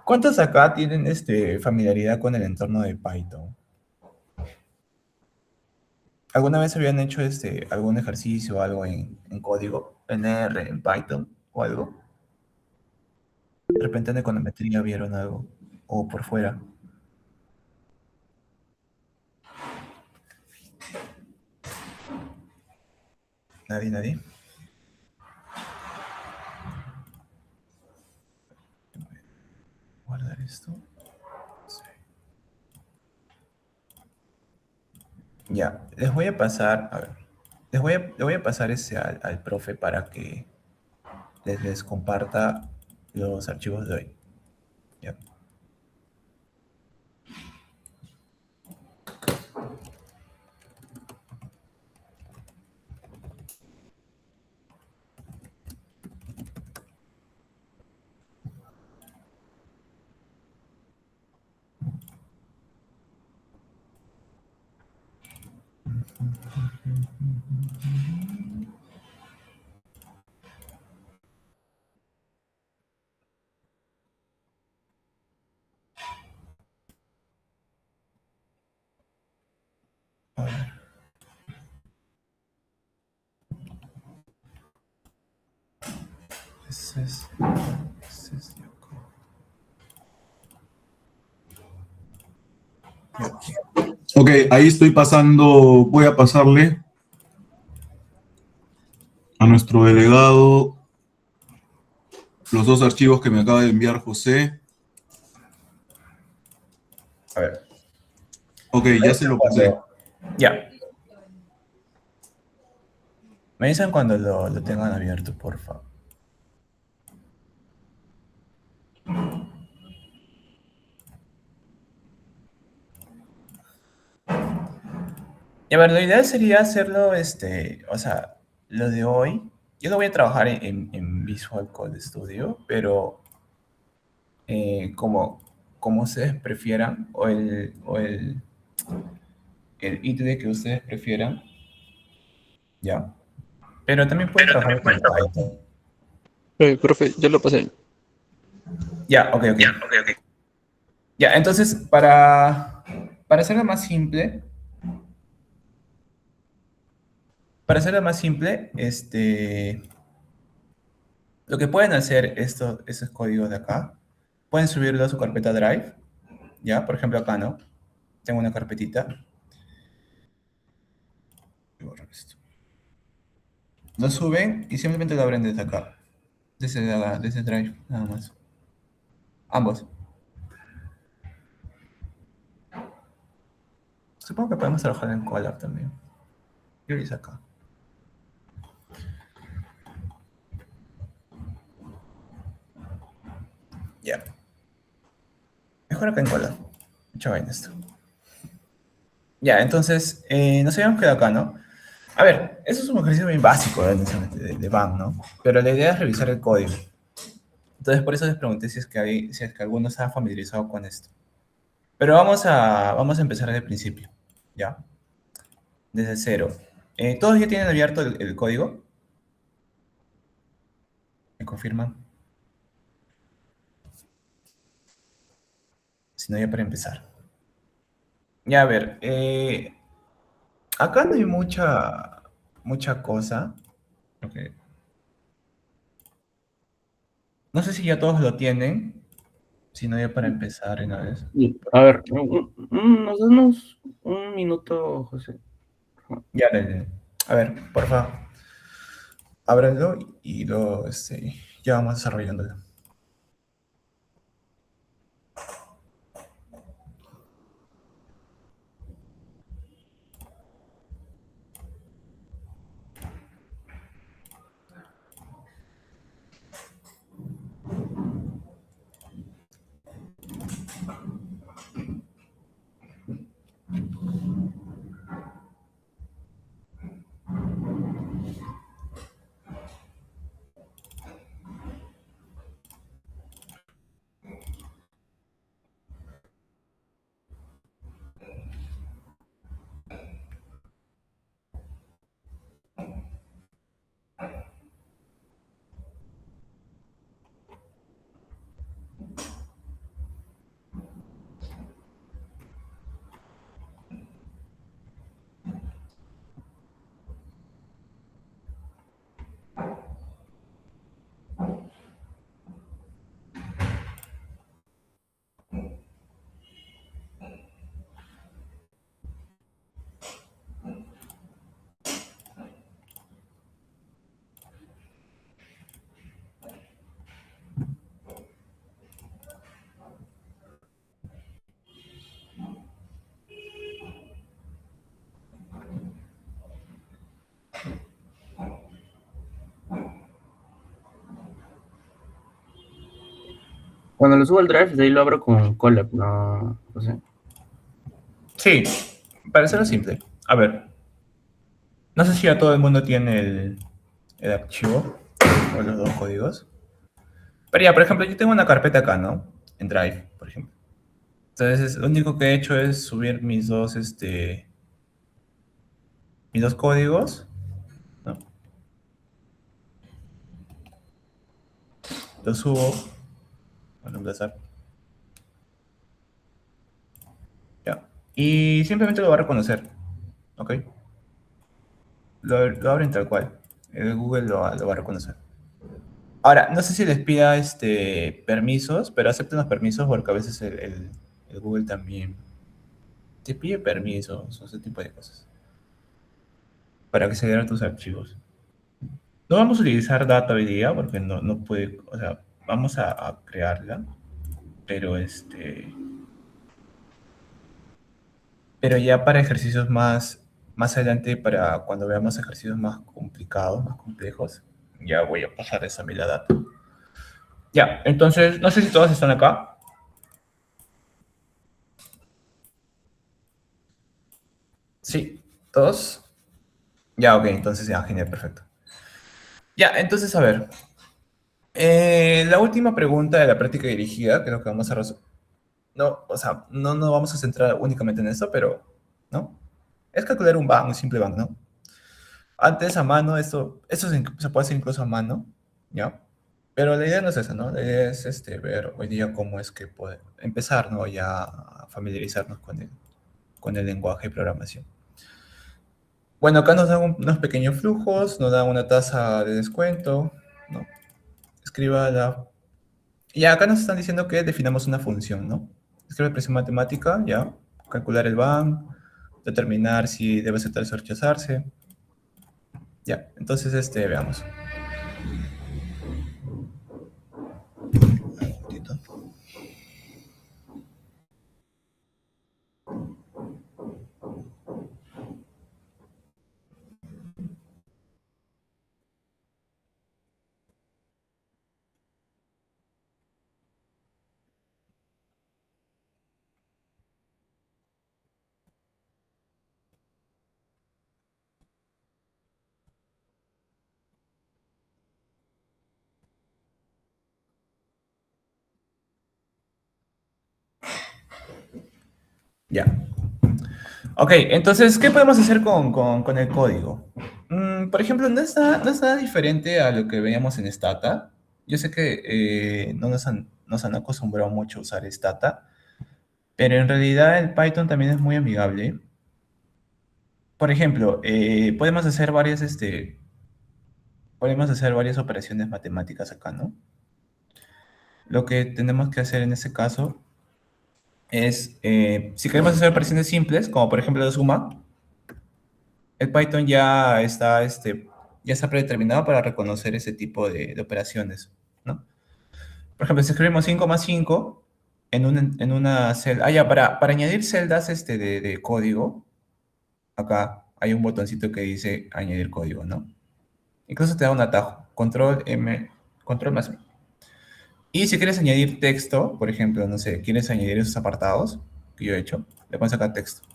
¿Cuántos acá tienen familiaridad con el entorno de Python? ¿Alguna vez habían hecho algún ejercicio o algo en código, en R, en Python o algo? De repente en econometría vieron algo, o por fuera. Nadie, nadie. Guardar esto. Sí. Ya, les voy a pasar, a ver, le voy a pasar al profe para que les comparta los archivos de hoy. Ya. A ver. Ese es de acá. Ya. Ok, ahí estoy pasando, voy a pasarle a nuestro delegado los dos archivos que me acaba de enviar José. A ver. Ok, Me ya se avisan lo pasé. Ya. Me dicen cuando lo tengan abierto, por favor. Y a ver, la idea sería hacerlo, o sea, lo de hoy. Yo no voy a trabajar en Visual Code Studio, pero como ustedes prefieran, el ITD que ustedes prefieran, ya. Pero también pueden trabajar con Python. Profe, ya lo pasé. Ya, ok, ok. Ya, entonces, para hacerlo más simple, lo que pueden hacer estos códigos de acá, pueden subirlo a su carpeta Drive, ya, por ejemplo acá, ¿no? Tengo una carpetita. Voy a borrar esto. Lo suben y simplemente lo abren desde acá, desde Drive, nada más. Ambos. Supongo que podemos trabajar en Colab también. Yo lo hice acá. Ya. Mejor acá en Colab. Mucha vaina esto. Ya, entonces, nos habíamos quedado acá, ¿no? A ver, eso es un ejercicio bien básico de BAM, ¿no? Pero la idea es revisar el código. Entonces, por eso les pregunté si es que alguno estaba familiarizado con esto. Pero vamos a empezar desde el principio, ¿ya? Desde cero. ¿Todos ya tienen abierto el código? ¿Me confirman? Si no, ya para empezar. Ya, a ver, acá no hay mucha cosa. Ok. No sé si ya todos lo tienen, si no, ya para empezar una vez. A ver, nos damos un minuto, José. Ya, dale. A ver, por favor, ábranlo y luego ya vamos desarrollándolo. Cuando lo subo al Drive, de ahí lo abro con Colab, no sé. Sí, para hacerlo simple. A ver, no sé si ya todo el mundo tiene el archivo o los dos códigos. Pero ya, por ejemplo, yo tengo una carpeta acá, ¿no? En Drive, por ejemplo. Entonces, lo único que he hecho es subir mis dos códigos, ¿no? Los subo, a reemplazar, ya. Y simplemente lo va a reconocer, ¿ok? Lo abren tal cual. El Google lo va a reconocer. Ahora, no sé si les pida permisos, pero acepten los permisos porque a veces el Google también te pide permisos o ese tipo de cosas para que se vean tus archivos. No vamos a utilizar data hoy día porque no puede, o sea, vamos a crearla, pero pero ya para ejercicios más adelante, para cuando veamos ejercicios más complicados, más complejos, ya voy a pasar esa la data. Ya, entonces, no sé si todos están acá. Sí, todos. Ya, ok, entonces ya, genial, perfecto. Ya, entonces, a ver. La última pregunta de la práctica dirigida, creo que vamos a resolver. No, o sea, no nos vamos a centrar únicamente en esto, pero, ¿no? Es calcular un simple bang, ¿no? Antes a mano, esto se puede hacer incluso a mano, ¿ya? Pero la idea no es esa, ¿no? La idea es ver hoy día cómo es que poder empezar, ¿no? Ya a familiarizarnos con el lenguaje de programación. Bueno, acá nos dan unos pequeños flujos, nos dan una tasa de descuento, ¿no? Escriba la... Y acá nos están diciendo que definamos una función, ¿no? Escribe presión matemática, ya. Calcular el BAM, determinar si debe aceptarse o rechazarse. Ya, entonces veamos. Un momentito. Ya. Ok, entonces, ¿qué podemos hacer con el código? Por ejemplo, no es nada diferente a lo que veíamos en Stata. Yo sé que nos han acostumbrado mucho a usar Stata, pero en realidad el Python también es muy amigable. Por ejemplo, podemos hacer varias operaciones matemáticas acá, ¿no? Lo que tenemos que hacer en este caso es, si queremos hacer operaciones simples, como por ejemplo la suma, el Python ya está predeterminado para reconocer ese tipo de operaciones, ¿no? Por ejemplo, si escribimos 5 más 5 en una celda, ya, para añadir celdas de código, acá hay un botoncito que dice añadir código, ¿no? Incluso te da un atajo, control M, control más M. Y si quieres añadir texto, por ejemplo, no sé, quieres añadir esos apartados que yo he hecho, le pones acá texto,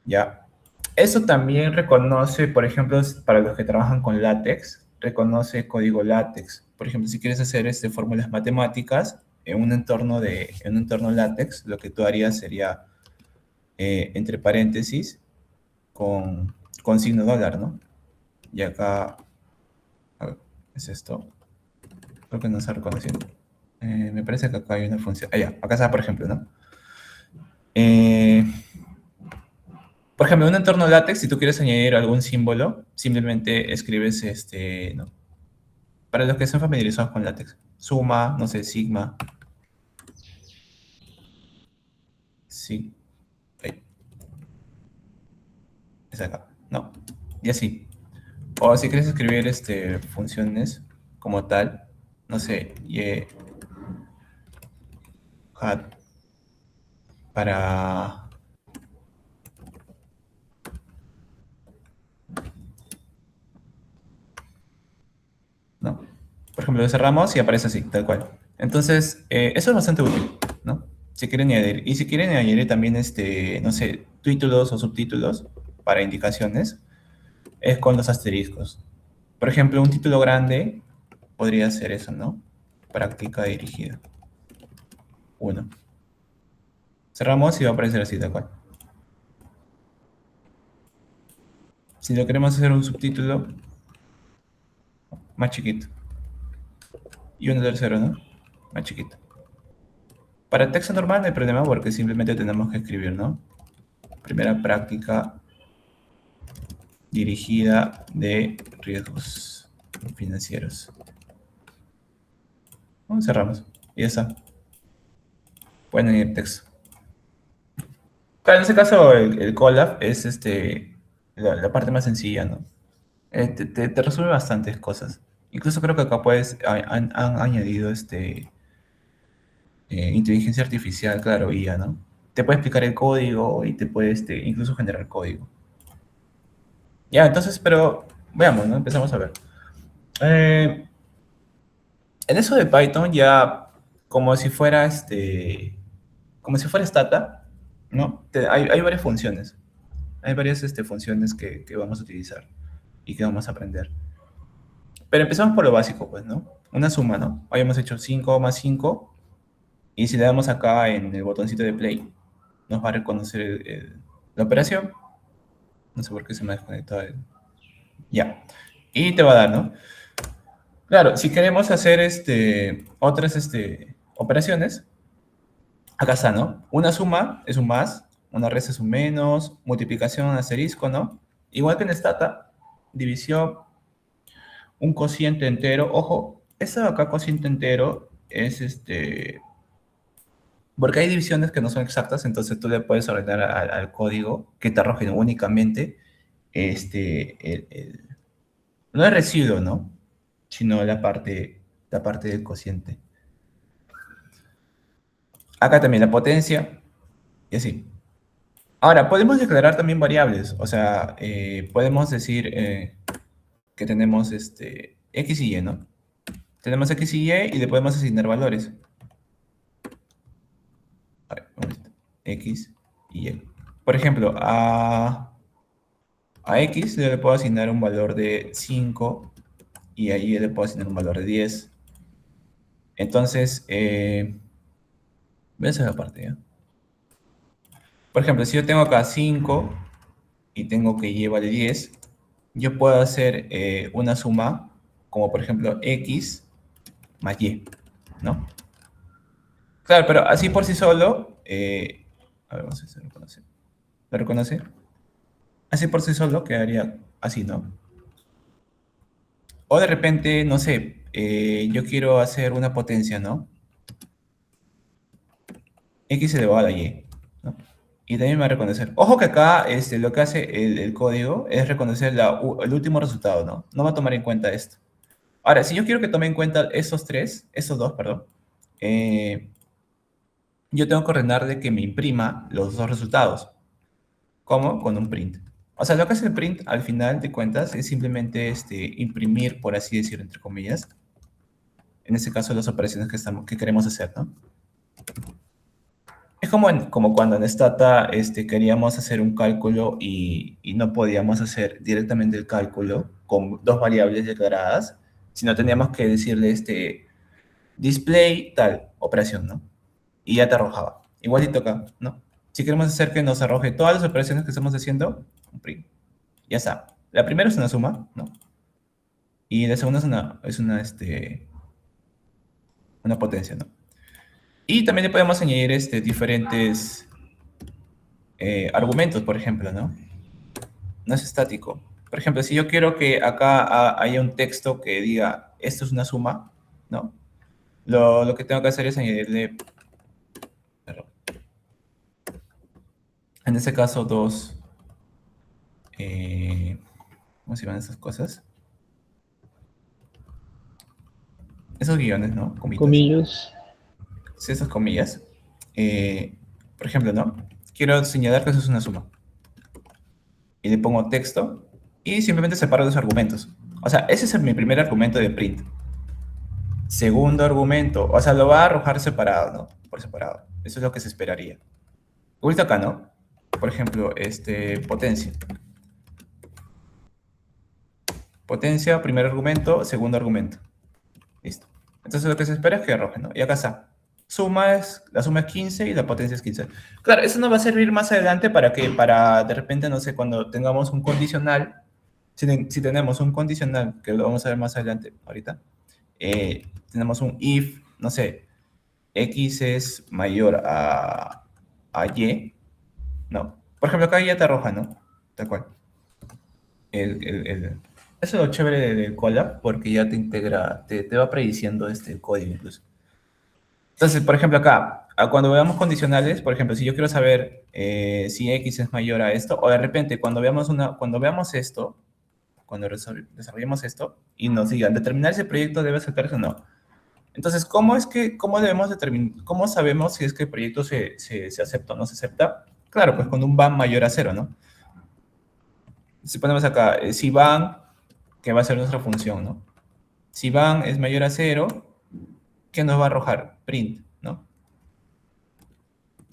¿ya? Eso también reconoce, por ejemplo, para los que trabajan con LaTeX, reconoce código LaTeX. Por ejemplo, si quieres hacer fórmulas matemáticas en un entorno LaTeX, lo que tú harías sería entre paréntesis con signo dólar, ¿no? Y acá, a ver, es esto. Creo que no está reconociendo. Me parece que acá hay una función. Ah, ya, acá está, por ejemplo, ¿no? Eh, por ejemplo, en un entorno LaTeX, si tú quieres añadir algún símbolo, simplemente escribes ¿no? Para los que son familiarizados con LaTeX, suma, no sé, sigma, sí, ahí, es acá, ¿no? Y así. O si quieres escribir funciones como tal, no sé, y hat para, ¿no? Por ejemplo, lo cerramos y aparece así, tal cual. Entonces, eso es bastante útil, ¿no? Si quieren añadir. Y si quieren añadir también, no sé, títulos o subtítulos para indicaciones, es con los asteriscos. Por ejemplo, un título grande podría ser eso, ¿no? Práctica dirigida. 1. Cerramos y va a aparecer así, tal cual. Si lo queremos hacer un subtítulo, más chiquito. Y un tercero, ¿no? Más chiquito. Para texto normal no hay problema porque simplemente tenemos que escribir, ¿no? Primera práctica dirigida de riesgos financieros. Cerramos. Y ya está. Pueden añadir texto. Claro, en ese caso el Colab es la parte más sencilla, ¿no? Te resuelve bastantes cosas. Incluso creo que acá han añadido inteligencia artificial, claro, IA, ¿no? Te puede explicar el código y te puede incluso generar código. Ya, entonces, pero veamos, ¿no? Empezamos a ver. En eso de Python ya como si fuera como si fuera Stata, ¿no? Hay varias funciones. Hay varias funciones que vamos a utilizar y que vamos a aprender. Pero empezamos por lo básico, pues, ¿no? Una suma, ¿no? Habíamos hecho 5 más 5 y si le damos acá en el botoncito de play, nos va a reconocer la operación. No sé por qué se me ha desconectado. Ya. Y te va a dar, ¿no? Claro, si queremos hacer otras operaciones, acá está, ¿no? Una suma es un más, una resta es un menos, multiplicación, un asterisco, ¿no? Igual que en Stata, división, un cociente entero. Ojo, esto de acá, cociente entero, es porque hay divisiones que no son exactas, entonces tú le puedes ordenar al código que te arroje únicamente no el residuo, ¿no? Sino la parte del cociente. Acá también la potencia, y así. Ahora, podemos declarar también variables, o sea, podemos decir que tenemos X y Y, ¿no? Tenemos X y Y le podemos asignar valores. A ver, un momento. X y Y. Por ejemplo, a X le puedo asignar un valor de 5 y a Y le puedo asignar un valor de 10. Entonces, voy a hacer la parte, ¿ya? Por ejemplo, si yo tengo acá 5 y tengo que Y vale 10, yo puedo hacer una suma como por ejemplo X más Y, ¿no? Claro, pero así por sí solo, a ver, vamos a ver si se reconoce. ¿Lo reconoce? Así por sí solo quedaría así, ¿no? O de repente, no sé, yo quiero hacer una potencia, ¿no? X elevado a la Y, ¿no? Y también me va a reconocer. Ojo que acá lo que hace el código es reconocer el último resultado, ¿no? No va a tomar en cuenta esto. Ahora, si yo quiero que tome en cuenta esos dos, perdón, yo tengo que ordenarle que me imprima los dos resultados. ¿Cómo? Con un print. O sea, lo que hace el print al final de cuentas es simplemente imprimir, por así decirlo, entre comillas, en este caso las operaciones que queremos hacer, ¿no? Es como cuando en Stata queríamos hacer un cálculo y no podíamos hacer directamente el cálculo con dos variables declaradas, sino teníamos que decirle display tal operación, ¿no? Y ya te arrojaba. Igualito acá, ¿no? Si queremos hacer que nos arroje todas las operaciones que estamos haciendo, un print. Ya está. La primera es una suma, ¿no? Y la segunda una potencia, ¿no? Y también le podemos añadir diferentes argumentos, por ejemplo, ¿no? No es estático. Por ejemplo, si yo quiero que acá haya un texto que diga, esto es una suma, ¿no? Lo que tengo que hacer es añadirle, perdón, en este caso, ¿cómo se llaman esas cosas? Esos guiones, ¿no? Comitas. Comillas. Sí, esas comillas. Por ejemplo, ¿no? Quiero señalar que eso es una suma. Y le pongo texto y simplemente separo los argumentos. O sea, ese es mi primer argumento de print. segundo argumento, o sea, lo va a arrojar separado, ¿no? Por separado. Eso es lo que se esperaría. Igual acá, ¿no? Por ejemplo, potencia. Potencia, primer argumento, segundo argumento. Listo. Entonces lo que se espera es que arroje, ¿no? Y acá está. La suma es 15 y la potencia es 15. Claro, eso nos va a servir más adelante para que, para de repente, no sé, cuando tengamos un condicional, si tenemos un condicional, que lo vamos a ver más adelante, ahorita, tenemos un if, no sé, x es mayor a y, ¿no? Por ejemplo, acá ya te arroja, ¿no? Tal cual. Eso es lo chévere del Colab, porque ya te integra, te va prediciendo el código incluso. Entonces, por ejemplo, acá, cuando veamos condicionales, por ejemplo, si yo quiero saber si x es mayor a esto, o de repente cuando veamos esto, cuando desarrollemos esto, y nos digan, determinar si el proyecto debe aceptarse o no. Entonces, cómo debemos determinar, cómo sabemos si es que el proyecto se acepta o no se acepta? Claro, pues con un van mayor a 0, ¿no? Si ponemos acá, si van, que va a ser nuestra función, ¿no? Si van es mayor a 0, ¿qué nos va a arrojar? Print, ¿no?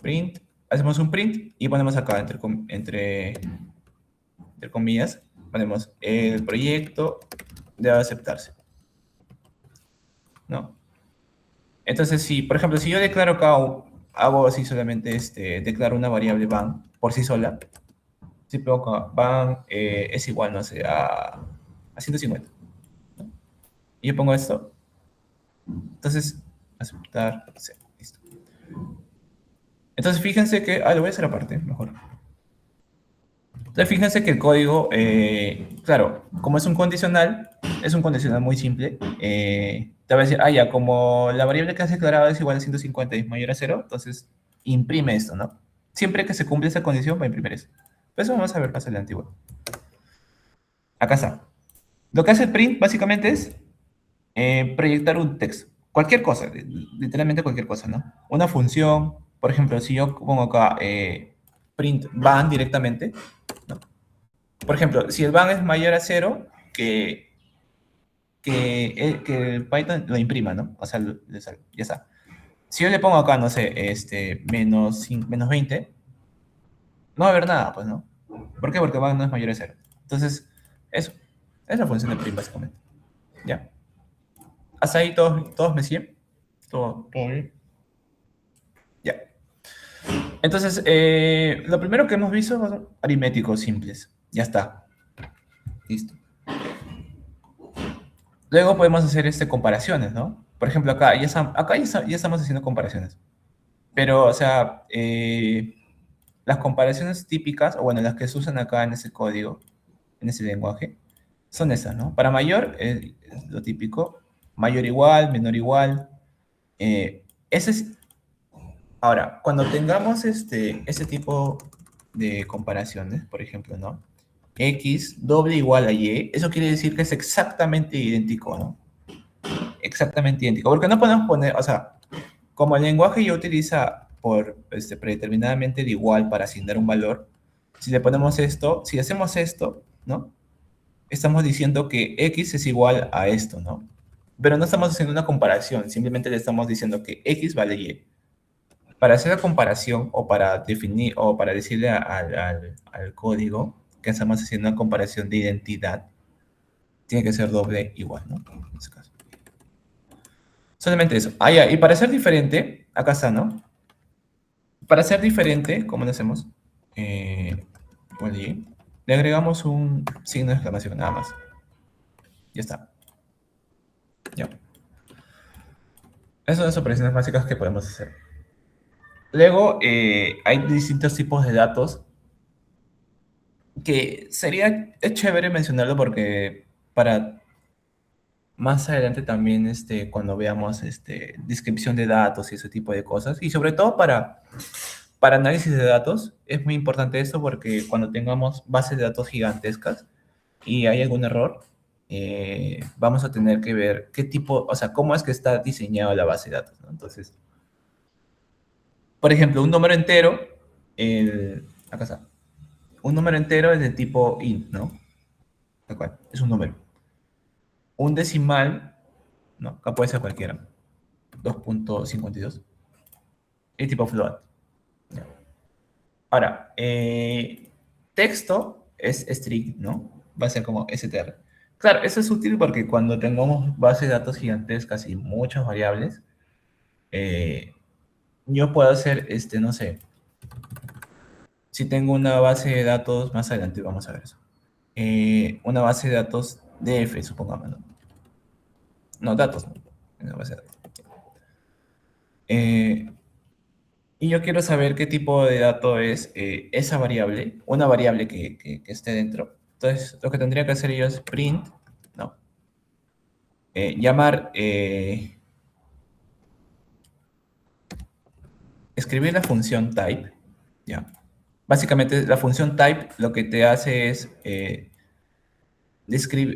Print, hacemos un print y ponemos acá, entre comillas, ponemos el proyecto debe aceptarse, ¿no? Entonces, si, por ejemplo, si yo declaro acá, hago así solamente, declaro una variable van por sí sola, si pongo acá, van es igual, no sé, a 150, ¿no? Y yo pongo esto, entonces, aceptar, sí, listo. Entonces, fíjense que, lo voy a hacer aparte, mejor. Entonces, fíjense que el código, claro, como es un condicional muy simple. Te va a decir, ya, como la variable que has declarado es igual a 150 y es mayor a 0, entonces imprime esto, ¿no? Siempre que se cumple esa condición va a imprimir eso. Pues eso vamos a ver más adelante igual. Acá está. Lo que hace el print básicamente es proyectar un texto. Cualquier cosa, literalmente cualquier cosa, ¿no? Una función, por ejemplo, si yo pongo acá print van directamente, ¿no? Por ejemplo, si el van es mayor a 0, que el Python lo imprima, ¿no? O sea, ya está. Si yo le pongo acá, no sé, menos 20, no va a haber nada, pues, ¿no? ¿Por qué? Porque van no es mayor a 0. Entonces, eso. Es la función de print, básicamente. ¿Ya? ¿Hasta ahí todos me siguen? ¿Todo bien? Ya. Entonces, lo primero que hemos visto son aritméticos simples. Ya está. Listo. Luego podemos hacer comparaciones, ¿no? Por ejemplo, acá ya estamos haciendo comparaciones. Pero, o sea, las comparaciones típicas, o bueno, las que se usan acá en ese código, en ese lenguaje, son esas, ¿no? Para mayor, es lo típico, mayor igual, menor igual. Ese es. Ahora, cuando tengamos ese tipo de comparaciones, por ejemplo, ¿no? X doble igual a Y, eso quiere decir que es exactamente idéntico, ¿no? Exactamente idéntico. Porque no podemos poner, o sea, como el lenguaje ya utiliza predeterminadamente el igual para asignar un valor, si le ponemos esto, si hacemos esto, ¿no? Estamos diciendo que X es igual a esto, ¿no? Pero no estamos haciendo una comparación, simplemente le estamos diciendo que X vale Y. Para hacer la comparación o para definir o para decirle al código que estamos haciendo una comparación de identidad, tiene que ser doble igual, ¿no? En este caso. Solamente eso. Ya, y para ser diferente, acá está, ¿no? Para ser diferente, ¿cómo lo hacemos? Igual y le agregamos un signo de exclamación, nada más. Ya está. Ya. Esas son las operaciones básicas que podemos hacer. Luego, hay distintos tipos de datos que es chévere mencionarlo porque para más adelante también, cuando veamos descripción de datos y ese tipo de cosas, y sobre todo para análisis de datos, es muy importante esto porque cuando tengamos bases de datos gigantescas y hay algún error, vamos a tener que ver qué tipo, o sea, cómo es que está diseñada la base de datos, ¿no? Entonces, por ejemplo, un número entero, acá está, un número entero es de tipo int, ¿no? Tal cual, es un número. Un decimal ¿no? Acá puede ser cualquiera. 2.52. Y tipo float. ¿Ya? Ahora, texto es string, ¿no? Va a ser como str. Claro, eso es útil porque cuando tengamos bases de datos gigantescas y muchas variables, eh, yo puedo hacer, no sé, si tengo una base de datos, más adelante vamos a ver eso. Una base de datos DF, supongamos, ¿no? No, datos, ¿no? Una base de datos. Eh, y yo quiero saber qué tipo de dato es esa variable, una variable que esté dentro. Entonces, lo que tendría que hacer yo es print, ¿no? Llamar, escribir la función type, ¿ya? Básicamente, la función type lo que te hace es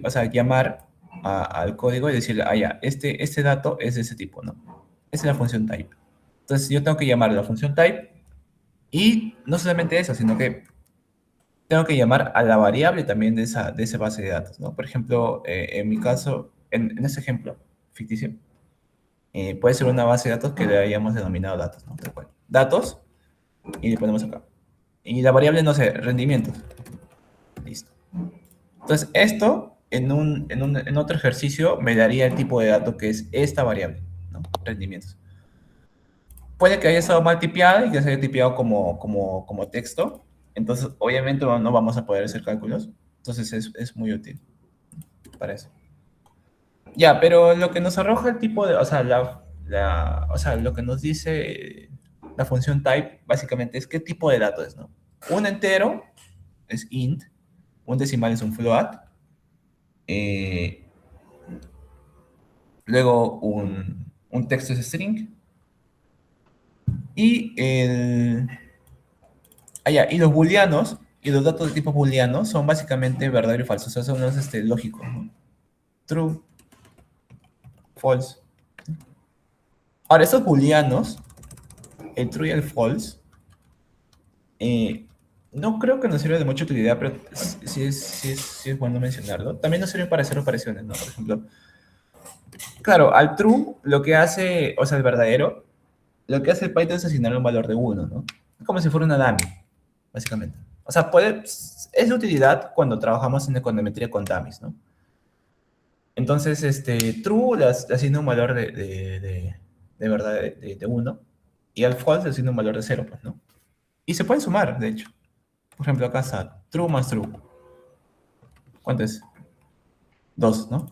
o sea, llamar al código y decirle, ah, ya, este dato es de ese tipo, ¿no? Esa es la función type. Entonces, yo tengo que llamar a la función type y no solamente eso, sino que tengo que llamar a la variable también de esa base de datos, ¿no? Por ejemplo, en mi caso, en este ejemplo ficticio, puede ser una base de datos que le hayamos denominado datos, ¿no? Tal cual. Datos, y le ponemos acá. Y la variable, no sé, rendimientos. Listo. Entonces, esto en otro ejercicio me daría el tipo de dato que es esta variable, ¿no? Rendimientos. Puede que haya estado mal tipeada y que se haya tipeado como texto. Entonces, obviamente no vamos a poder hacer cálculos. Entonces, es muy útil para eso. Ya, pero lo que nos arroja el tipo de, o sea, o sea, lo que nos dice la función type, básicamente es qué tipo de dato es, ¿no? Un entero es int, un decimal es un float, eh, luego un texto es string, y y los booleanos, y los datos de tipo booleano son básicamente verdadero y falso, o sea, son los lógicos, ¿no? True, false. Ahora, esos booleanos, el true y el false, Eh, no creo que nos sirva de mucha utilidad, pero sí es bueno mencionarlo. También nos sirven para hacer operaciones, ¿no? Por ejemplo, claro, al true lo que hace, o sea, el verdadero, lo que hace Python es asignarle un valor de 1, ¿no? Es como si fuera una dummy, básicamente. O sea, es de utilidad cuando trabajamos en econometría con dummies, ¿no? Entonces, true le asigna un valor de verdad de 1 y al false le asigna un valor de 0, pues, ¿no? Y se pueden sumar, de hecho. Por ejemplo, acá está true más true. ¿Cuánto es? 2, ¿no?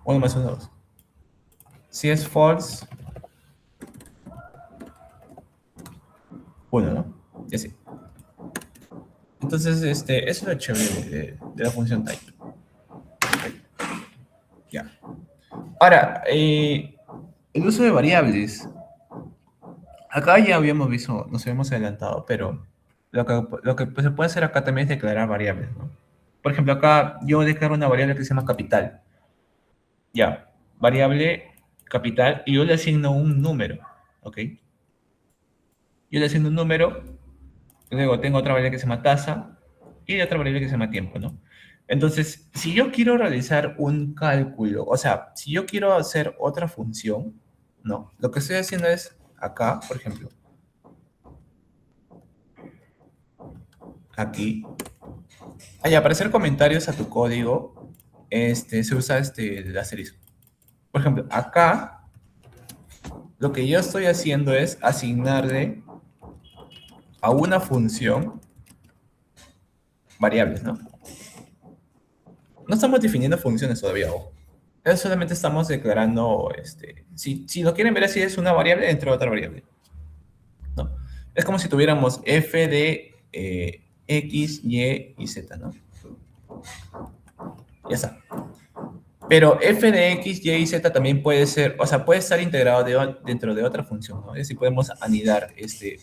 1 más 1, 2. Si es false, 1, ¿no? Y así. Entonces, eso es lo chévere de la función type. Ya. Ahora, el uso de variables. Acá ya habíamos visto, nos habíamos adelantado, pero lo que se puede hacer acá también es declarar variables, ¿no? Por ejemplo, acá yo declaro una variable que se llama capital. Ya, variable capital, y yo le asigno un número, ¿ok? Yo le asigno un número. Luego tengo otra variable que se llama tasa y otra variable que se llama tiempo, ¿no? Entonces, si yo quiero realizar un cálculo, o sea, si yo quiero hacer otra función, ¿no? Lo que estoy haciendo es acá, por ejemplo, aquí. Para hacer comentarios a tu código, se usa el asterisco. Por ejemplo, acá, lo que yo estoy haciendo es asignarle a una función variables, ¿no? No estamos definiendo funciones todavía, ojo. Solamente estamos declarando, si lo quieren ver así, es una variable dentro de otra variable, ¿no? Es como si tuviéramos f de x, y y z, ¿no? Ya está. Pero f de x, y y z también puede ser, o sea, puede estar integrado dentro de otra función, ¿no? Es decir, podemos anidar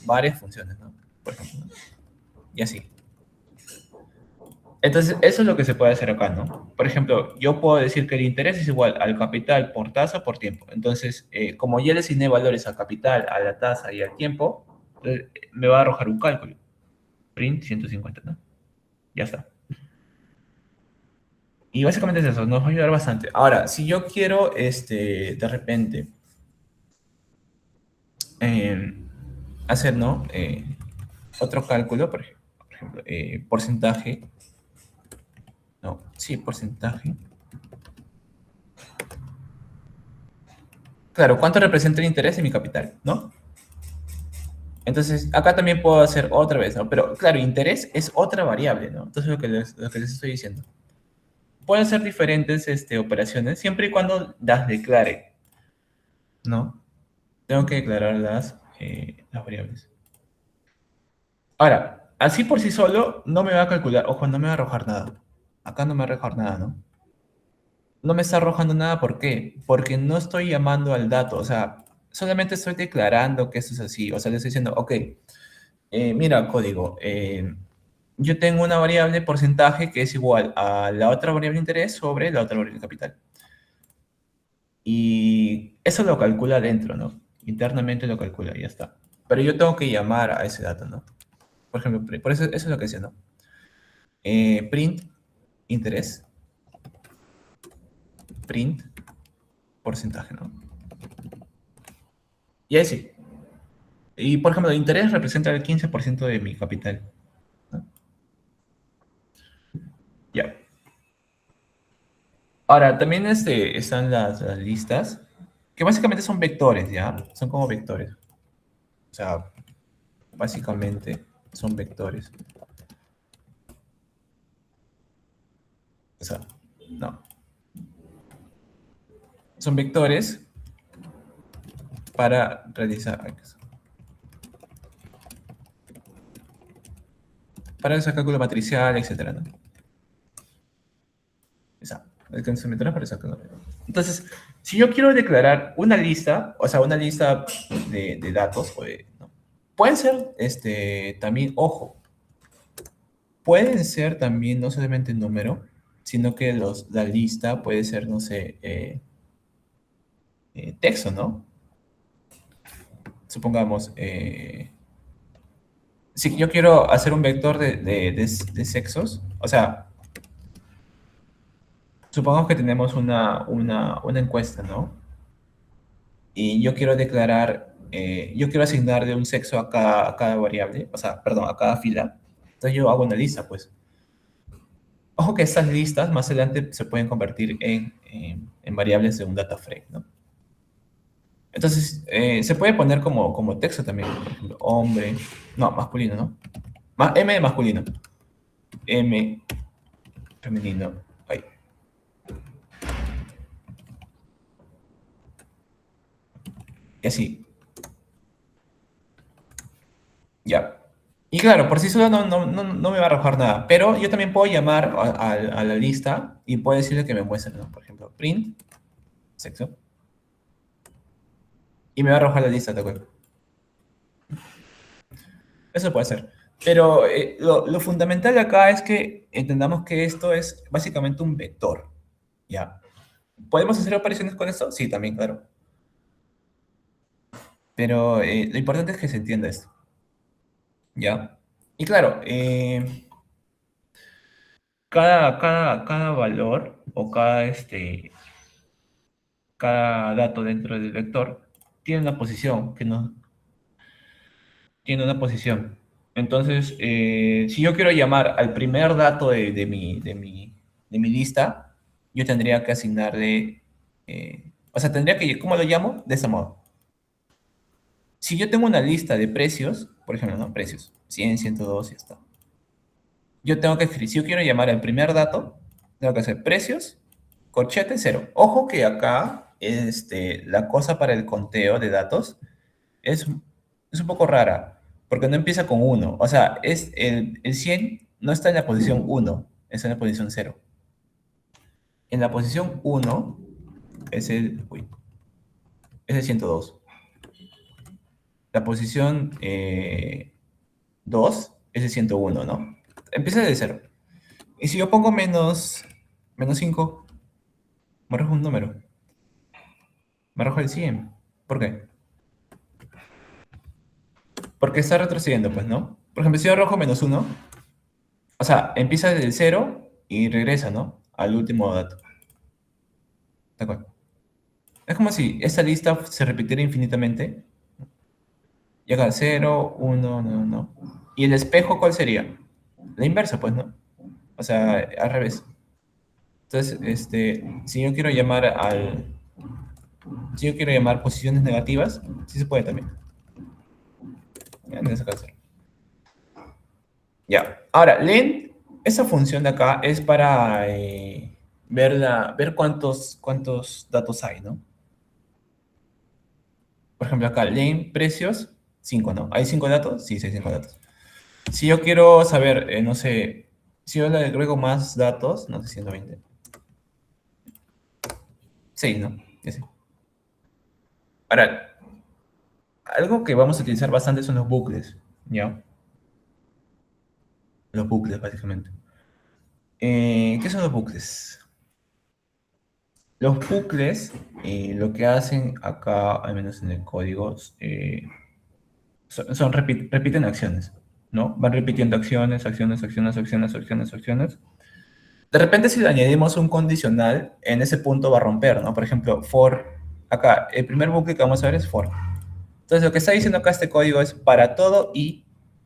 varias funciones, ¿no? Por ejemplo, ¿no? Y así. Entonces, eso es lo que se puede hacer acá, ¿no? Por ejemplo, yo puedo decir que el interés es igual al capital por tasa por tiempo. Entonces, como ya le asigné valores al capital, a la tasa y al tiempo, me va a arrojar un cálculo. Print 150, ¿no? Ya está. Y básicamente es eso, nos va a ayudar bastante. Ahora, si yo quiero, de repente, eh, hacer, ¿no? Otro cálculo, por ejemplo, porcentaje, no, sí, porcentaje. Claro, ¿cuánto representa el interés en mi capital, no? Entonces, acá también puedo hacer otra vez, ¿no? Pero, claro, interés es otra variable, ¿no? Entonces, lo que les estoy diciendo. Pueden ser diferentes, operaciones, siempre y cuando las declare, ¿no? Tengo que declarar las variables. Ahora, así por sí solo no me va a calcular, ojo, no me va a arrojar nada. Acá no me va a arrojar nada, ¿no? No me está arrojando nada, ¿por qué? Porque no estoy llamando al dato, o sea, solamente estoy declarando que esto es así. O sea, le estoy diciendo, ok, mira, código, yo tengo una variable porcentaje que es igual a la otra variable interés sobre la otra variable capital. Y eso lo calcula dentro, ¿no? Internamente lo calcula y ya está. Pero yo tengo que llamar a ese dato, ¿no? Por ejemplo, por eso es lo que decía, ¿no? Print interés, print porcentaje, ¿no? Y ahí sí. Y por ejemplo, el interés representa el 15% de mi capital, ¿no? Ya. Ahora, también están las listas, que básicamente son vectores, ¿ya? Son como vectores. O sea, básicamente son vectores. O sea, no. Son vectores para realizar cálculo matricial, etcétera, ¿no? Esa, son vectores para esa cálculo. Entonces, si yo quiero declarar una lista, o sea, una lista de datos, ¿no? Pueden ser, también, ojo, pueden ser también no solamente número, sino que la lista puede ser, no sé, texto, ¿no? Supongamos, si yo quiero hacer un vector de sexos, o sea, supongamos que tenemos una encuesta, ¿no? Y yo quiero declarar, yo quiero asignarle un sexo a cada variable, o sea, perdón, a cada fila. Entonces yo hago una lista, pues. Ojo que estas listas más adelante se pueden convertir en variables de un data frame, ¿no? Entonces, se puede poner como texto también, por ejemplo, hombre, no, masculino, ¿no? M de masculino, M femenino, ahí. Y así, ya. Y claro, por sí solo no me va a arrojar nada, pero yo también puedo llamar a la lista y puedo decirle que me muestre, ¿no? Por ejemplo, print, sexo, y me va a arrojar la lista, ¿de acuerdo? Eso puede ser. Pero lo fundamental acá es que entendamos que esto es básicamente un vector, ¿ya? ¿Podemos hacer operaciones con esto? Sí, también, claro. Pero lo importante es que se entienda esto, ¿ya? Y claro, cada valor o cada dato dentro del vector tiene una posición, que no, tiene una posición. Entonces, si yo quiero llamar al primer dato de mi lista, yo tendría que asignarle, o sea, ¿cómo lo llamo? De ese modo. Si yo tengo una lista de precios, por ejemplo, ¿no? Precios, 100, 102 y está. Yo tengo que escribir, si yo quiero llamar al primer dato, tengo que hacer precios, corchete, cero. Ojo que acá, la cosa para el conteo de datos es un poco rara, porque no empieza con uno. O sea, el 100 no está en la posición uno, está en la posición cero. En la posición uno es el 102. La posición 2 es el 101, ¿no? Empieza de cero. Y si yo pongo menos 5, me arroja un número. Me arroja el 100. ¿Por qué? Porque está retrocediendo, pues, ¿no? Por ejemplo, si yo arrojo menos uno, o sea, empieza desde el cero y regresa, ¿no? al último dato. ¿De acuerdo? Es como si esta lista se repitiera infinitamente. Y acá 0, 1, no, no. ¿Y el espejo cuál sería? La inversa, pues, ¿no? O sea, al revés. Entonces, si yo quiero llamar si yo quiero llamar posiciones negativas, sí se puede también. Ya, en ese caso. Ya. Ahora, len, esa función de acá es para ver cuántos datos hay, ¿no? Por ejemplo, acá, len precios, 5, ¿no? ¿Hay 5 datos? Sí, sí hay 5 datos. Si yo quiero saber, no sé, si yo le agrego más datos, no sé, 120. 6, ¿no? Ya sé. Ahora, algo que vamos a utilizar bastante son los bucles, ¿ya? Los bucles, básicamente. ¿Qué son los bucles? Los bucles, lo que hacen acá, al menos en el código, repiten acciones, ¿no? Van repitiendo acciones, acciones, acciones, acciones, acciones, acciones. De repente, si le añadimos un condicional, en ese punto va a romper, ¿no? Por ejemplo, for, acá, el primer bucle que vamos a ver es for. Entonces, lo que está diciendo acá este código es para todo y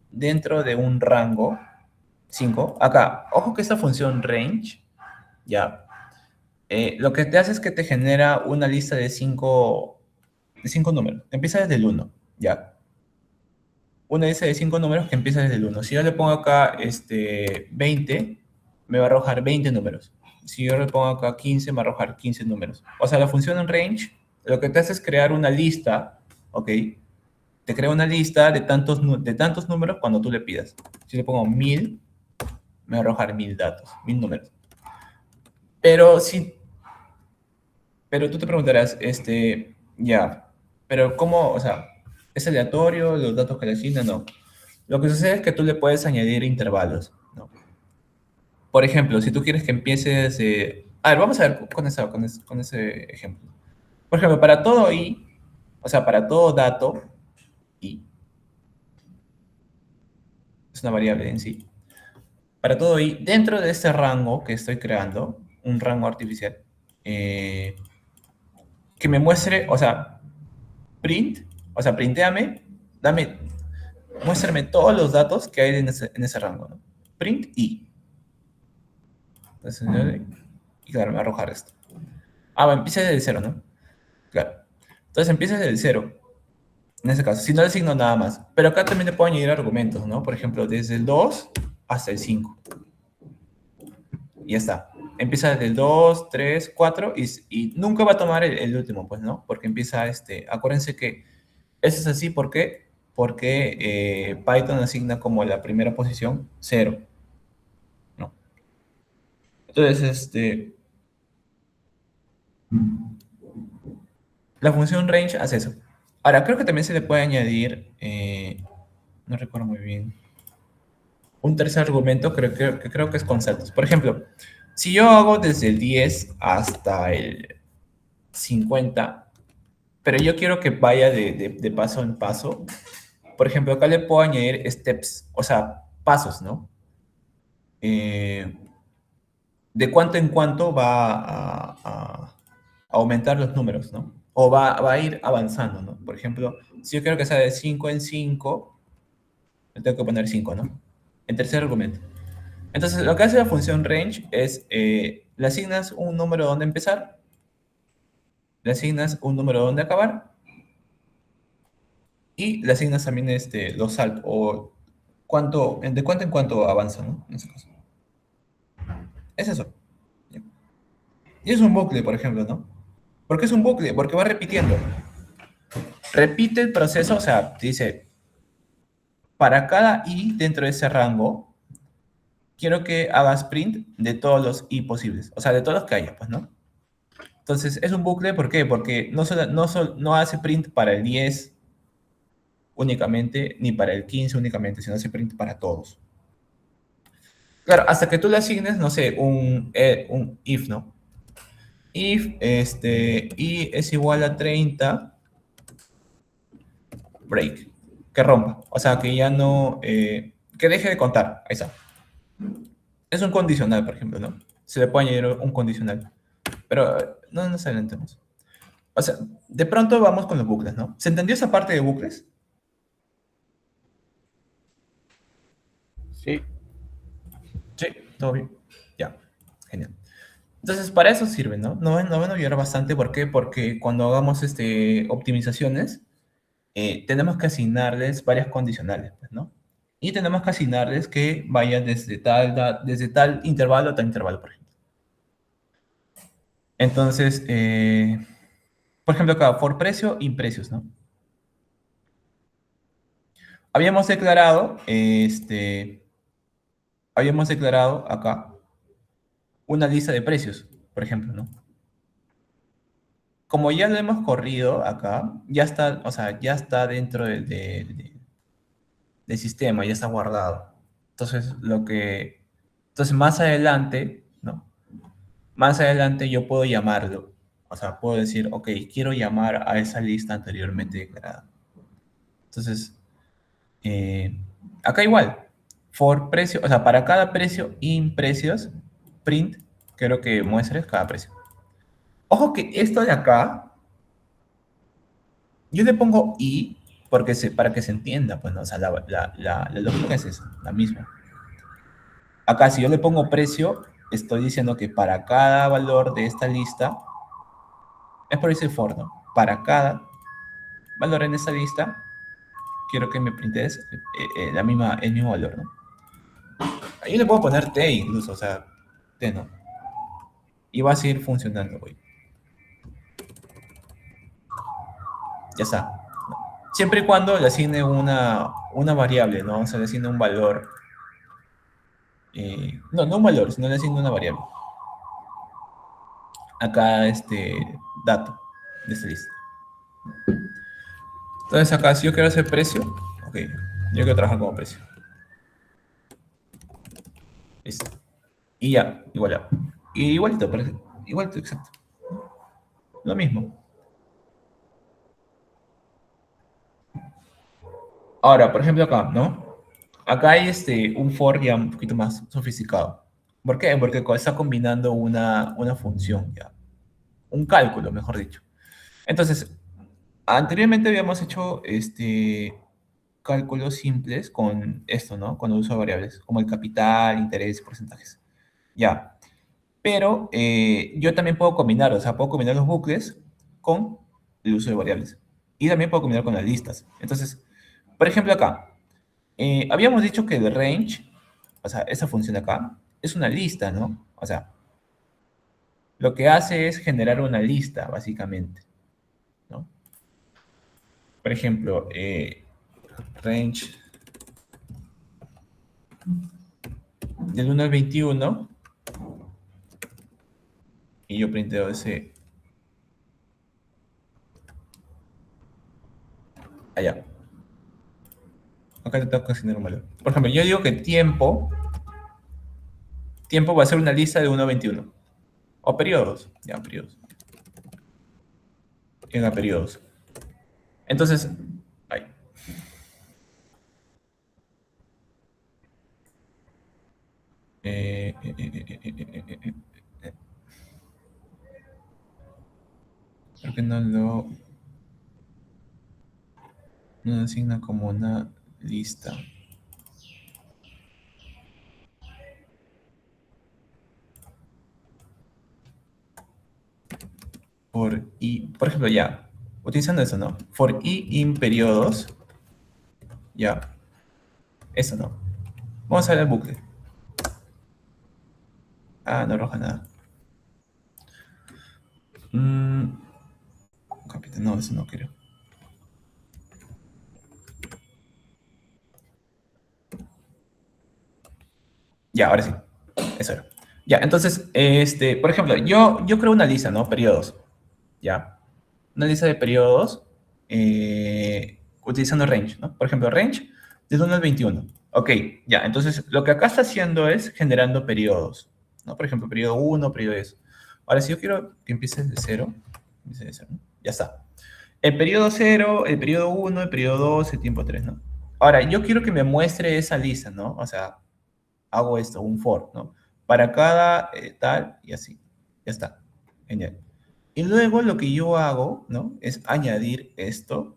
dentro de un rango 5. Acá, ojo que esta función range, ya, lo que te hace es que te genera una lista de cinco números. Empieza desde el 1, ya. Una lista de 5 números que empieza desde el 1. Si yo le pongo acá 20, me va a arrojar 20 números. Si yo le pongo acá 15, me va a arrojar 15 números. O sea, la función en range lo que te hace es crear una lista, ¿ok? Te crea una lista de tantos números cuando tú le pidas. Si le pongo 1000, me va a arrojar 1000 datos, 1000 números. Pero si, pero tú te preguntarás, ya, pero ¿cómo? O sea, ¿es aleatorio los datos que le asignan? No. Lo que sucede es que tú le puedes añadir intervalos, ¿no? Por ejemplo, si tú quieres que empiece desde... A ver, vamos a ver con ese ejemplo. Por ejemplo, para todo i, o sea, para todo dato i, es una variable en sí. Para todo i, dentro de este rango que estoy creando, un rango artificial, que me muestre, o sea, print, o sea, printéame, muéstrame todos los datos que hay en ese rango, ¿no? Print i. Entonces, y claro, me va a arrojar esto. Ah, bueno, empieza desde el 0, ¿no? Claro. Entonces empieza desde el 0, en ese caso, si no le asigno nada más. Pero acá también le puedo añadir argumentos, ¿no? Por ejemplo, desde el 2 hasta el 5. Y ya está. Empieza desde el 2, 3, 4 y nunca va a tomar el último, pues, ¿no? Porque empieza, acuérdense que eso es así, ¿por qué? Porque Python asigna como la primera posición 0, ¿no? Entonces, la función range hace eso. Ahora, creo que también se le puede añadir, no recuerdo muy bien, un tercer argumento, creo que es con saltos. Por ejemplo, si yo hago desde el 10 hasta el 50, pero yo quiero que vaya de paso en paso, por ejemplo, acá le puedo añadir steps, o sea, pasos, ¿no? De cuánto en cuánto va a aumentar los números, ¿no? O va a ir avanzando, ¿no? Por ejemplo, si yo quiero que sea de 5 en 5, le tengo que poner 5, ¿no? En tercer argumento. Entonces, lo que hace la función range es, le asignas un número donde empezar, le asignas un número donde acabar, y le asignas también los saltos, o de cuánto en cuánto avanza, ¿no? En ese caso. Es eso. Y es un bucle, por ejemplo, ¿no? ¿Por qué es un bucle? Porque va repitiendo. Repite el proceso, o sea, dice, para cada i dentro de ese rango, quiero que hagas print de todos los i posibles, o sea, de todos los que haya, pues, ¿no? Entonces, es un bucle, ¿por qué? Porque no hace print para el 10 únicamente, ni para el 15 únicamente, sino hace print para todos. Claro, hasta que tú le asignes, no sé, un if, ¿no? If, i es igual a 30, break, que rompa, o sea, que ya no, que deje de contar, ahí está. Es un condicional, por ejemplo, ¿no? se le puede añadir un condicional. Pero no nos adelantemos. O sea, de pronto vamos con los bucles, ¿no? ¿Se entendió esa parte de bucles? Sí. Sí, todo bien. Ya, genial. Entonces, para eso sirve, ¿no? Nos van a ayudar bastante. ¿Por qué? Porque cuando hagamos optimizaciones, tenemos que asignarles varias condicionales, pues, ¿no? Y tenemos que asignarles que vayan desde tal intervalo a tal intervalo, por ejemplo. Entonces, por ejemplo, acá, for precio y precios, ¿no? Habíamos declarado, habíamos declarado acá una lista de precios, por ejemplo, ¿no? Como ya lo hemos corrido acá, ya está, o sea, ya está dentro del sistema, ya está guardado. Entonces, entonces más adelante, ¿no? Más adelante yo puedo llamarlo. O sea, puedo decir, ok, quiero llamar a esa lista anteriormente declarada. Entonces, acá igual, for precio, o sea, para cada precio, in precios, print, quiero que muestres cada precio. Ojo que esto de acá, yo le pongo i para que se entienda, pues, ¿no? O sea, la lógica es esa, la misma. Acá, si yo le pongo precio, estoy diciendo que para cada valor de esta lista, es por ese for, ¿no? Para cada valor en esta lista, quiero que me printes el mismo valor, ¿no? Ahí le puedo poner t incluso, o sea, t, ¿no? Y va a seguir funcionando, güey. Ya está. Siempre y cuando le asigne una variable, ¿no? O sea, le asigne un valor. No un valor, sino le asigne una variable. Acá, dato de esta lista. Entonces acá, si yo quiero hacer precio, ok, yo quiero trabajar como precio. Listo. Y ya, igual ya. Y igualito, igualito, exacto. Lo mismo. Ahora, por ejemplo acá, ¿no? Acá hay un for ya un poquito más sofisticado. ¿Por qué? Porque está combinando una función ya. Un cálculo, mejor dicho. Entonces, anteriormente habíamos hecho cálculos simples con esto, ¿no? Con el uso de variables, como el capital, interés, porcentajes. Ya. Pero yo también puedo combinar, o sea, puedo combinar los bucles con el uso de variables. Y también puedo combinar con las listas. Entonces, por ejemplo, acá, habíamos dicho que el range, o sea, esa función de acá, es una lista, ¿no? O sea, lo que hace es generar una lista, básicamente, ¿no? Por ejemplo, range del 1 al 21, y yo printeo ese allá. Acá te tengo que asignar un valor. Por ejemplo, yo digo que tiempo va a ser una lista de 1 a 21. O periodos, ya, periodos. Venga, periodos. Entonces, ay. ¿Por qué no lo asigna como una lista? Por ejemplo, ya, utilizando eso, ¿no? For i in periodos, ya, eso, ¿no? Vamos a ver el bucle. Ah, no arroja nada. Capitán, no, eso no quiero. Ya, ahora sí. Eso era. Ya, entonces, por ejemplo, yo creo una lista, ¿no? Periodos. Ya. Una lista de periodos utilizando range, ¿no? Por ejemplo, range del 1 al 21. Ok, ya. Entonces, lo que acá está haciendo es generando periodos, ¿no? Por ejemplo, periodo 1, periodo 2. Ahora, si yo quiero que empiece de 0, ¿no? Ya está. El periodo 0, el periodo 1, el periodo 2, el tiempo 3, ¿no? Ahora, yo quiero que me muestre esa lista, ¿no? O sea, hago esto, un for, ¿no? para cada tal y así. Ya está. Genial. Y luego lo que yo hago, ¿no? Es añadir esto.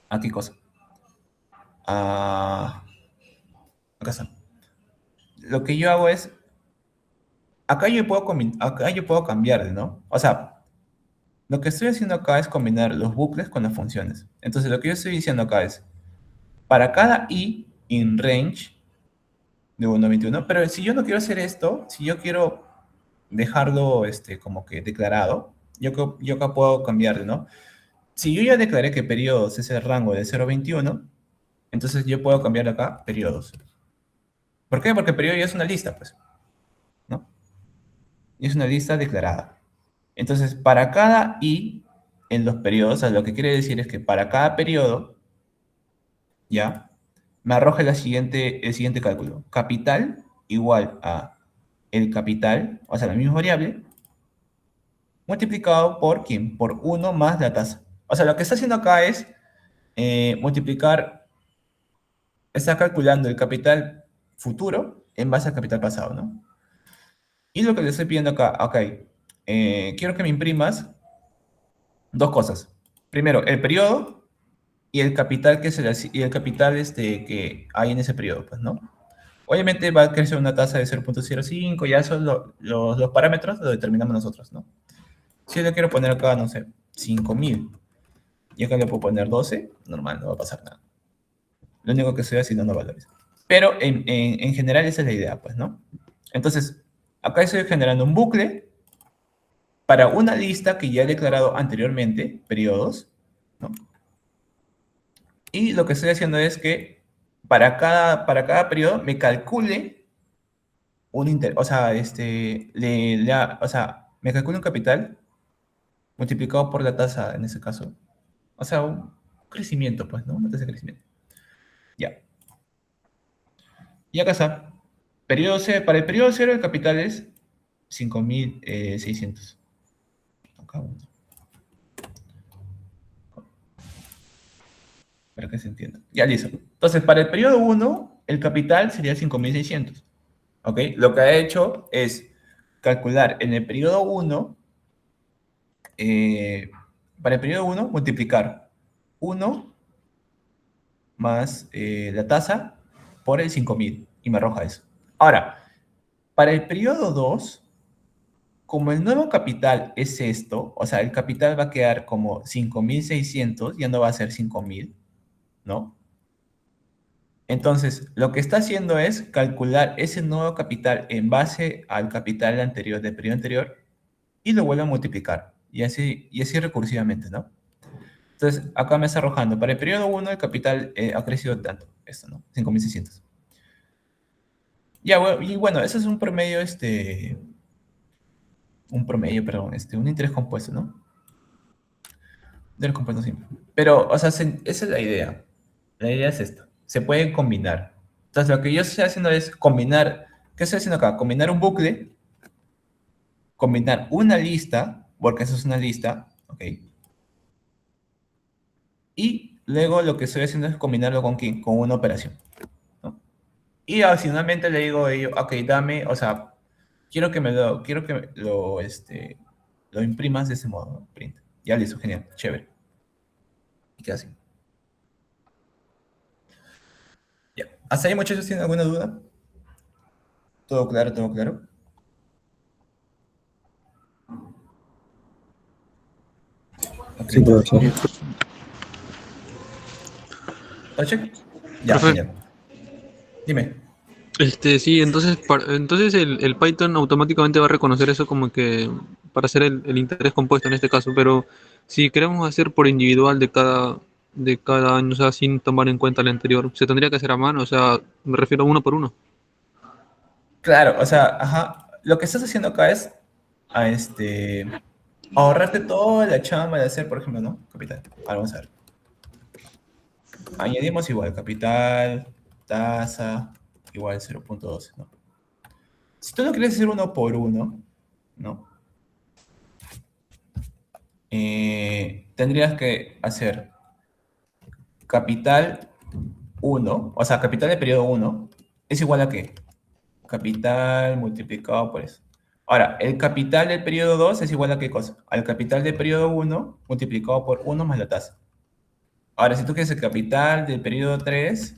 ¿A qué cosa? A... Acá está. Lo que yo hago es... acá yo puedo cambiar, ¿no? O sea, lo que estoy haciendo acá es combinar los bucles con las funciones. Entonces, lo que yo estoy diciendo acá es, para cada i in range de 1 a 21, pero si yo no quiero hacer esto, si yo quiero dejarlo como que declarado, yo acá puedo cambiarlo, ¿no? Si yo ya declaré que periodos es el rango de 0 a 21, entonces yo puedo cambiar acá periodos. ¿Por qué? Porque periodo ya es una lista, pues, ¿no? Y es una lista declarada. Entonces, para cada i en los periodos, o sea, lo que quiere decir es que para cada periodo, ¿ya? Me arroja el siguiente cálculo. Capital igual a el capital, o sea, la misma variable, multiplicado por ¿quién? Por 1 más la tasa. O sea, lo que está haciendo acá es multiplicar, está calculando el capital futuro en base al capital pasado, ¿no? Y lo que le estoy pidiendo acá, ok, quiero que me imprimas dos cosas. Primero, el periodo y el capital y el capital que hay en ese periodo, pues, ¿no? Obviamente va a crecer una tasa de 0.05, ya esos los parámetros los determinamos nosotros, ¿no? Si yo le quiero poner acá, no sé, 5000, y acá le puedo poner 12, normal, no va a pasar nada. Lo único que estoy haciendo no valores. Pero en general esa es la idea, pues, ¿no? Entonces, acá estoy generando un bucle para una lista que ya he declarado anteriormente, periodos, ¿no? Y lo que estoy haciendo es que para cada periodo me calcule o sea, o sea, me calcule un capital multiplicado por la tasa en ese caso. O sea, un crecimiento, pues, ¿no? Una tasa de crecimiento. Ya. Y acá está. Para el periodo cero el capital es 5600. Acá uno. Para que se entienda. Ya listo. Entonces, para el periodo 1, el capital sería 5600. ¿Ok? Lo que ha hecho es calcular en el periodo 1, para el periodo 1, multiplicar 1 más la tasa por el 5000 y me arroja eso. Ahora, para el periodo 2, como el nuevo capital es esto, o sea, el capital va a quedar como 5600, ya no va a ser 5000, ¿no? Entonces, lo que está haciendo es calcular ese nuevo capital en base al capital anterior del periodo anterior y lo vuelve a multiplicar. Y así recursivamente, ¿no? Entonces, acá me está arrojando. Para el periodo 1 el capital ha crecido tanto. Esto, ¿no? 5600. Ya, y bueno, eso es un promedio, perdón, un interés compuesto, ¿no? Interés compuesto simple. Pero, o sea, esa es la idea. La idea es esto. Se pueden combinar. Entonces, lo que yo estoy haciendo es combinar. ¿Qué estoy haciendo acá? Combinar un bucle, combinar una lista, porque eso es una lista, ¿ok? Y luego lo que estoy haciendo es combinarlo con ¿quién? Con una operación, ¿no? Y adicionalmente le digo a ellos, ok, dame, o sea, quiero que lo imprimas de ese modo, ¿no? Print. Ya listo, genial, chévere. Y queda así. Ya. ¿Hasta ahí, muchachos, tienen alguna duda? ¿Todo claro, todo claro? Ok. Sí, profesor. ¿Todo check? Ya, Profe, genial. Dime. sí, entonces, entonces el Python automáticamente va a reconocer eso como que para hacer el interés compuesto en este caso, pero si queremos hacer por individual de cada año, o sea, sin tomar en cuenta el anterior, se tendría que hacer a mano, o sea, me refiero a uno por uno. Claro, o sea, ajá, lo que estás haciendo acá es a ahorrarte toda la chamba de hacer, por ejemplo, ¿no? Capital. Ahora vamos a ver. Añadimos igual, capital, tasa, igual 0.12, ¿no? Si tú no quieres hacer uno por uno, ¿no? Tendrías que hacer capital 1, o sea, capital de periodo 1, es igual a qué? Capital multiplicado por eso. Ahora, el capital del periodo 2 es igual a ¿qué cosa? Al capital del periodo 1 multiplicado por 1 más la tasa. Ahora, si tú quieres el capital del periodo 3,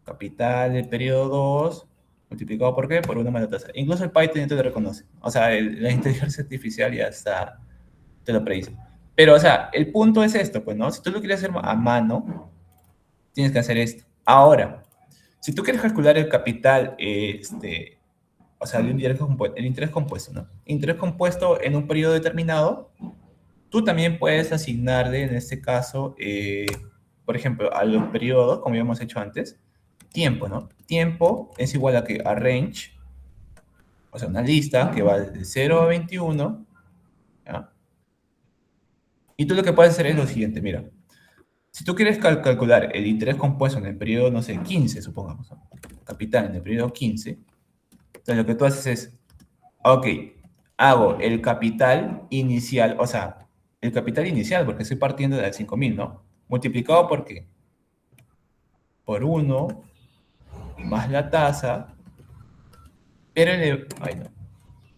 capital del periodo 2, multiplicado por ¿qué? Por 1 más la tasa. Incluso el Python ya te lo reconoce. O sea, la inteligencia artificial ya está, te lo predice. Pero, o sea, el punto es esto, pues, ¿no? Si tú lo quieres hacer a mano, tienes que hacer esto. Ahora, si tú quieres calcular el capital, o sea, el interés compuesto, ¿no? Interés compuesto en un periodo determinado, tú también puedes asignarle, en este caso, por ejemplo, a los periodos, como habíamos hecho antes, tiempo, ¿no? Tiempo es igual a que a range, o sea, una lista que va de 0 a 21, ¿ya? Y tú lo que puedes hacer es lo siguiente, mira. Si tú quieres calcular el interés compuesto en el periodo, no sé, 15, supongamos, ¿no? Capital en el periodo 15, entonces lo que tú haces es, ok, hago el capital inicial, o sea, el capital inicial, porque estoy partiendo de 5.000, ¿no? Multiplicado por qué? Por 1 más la tasa, ay, no,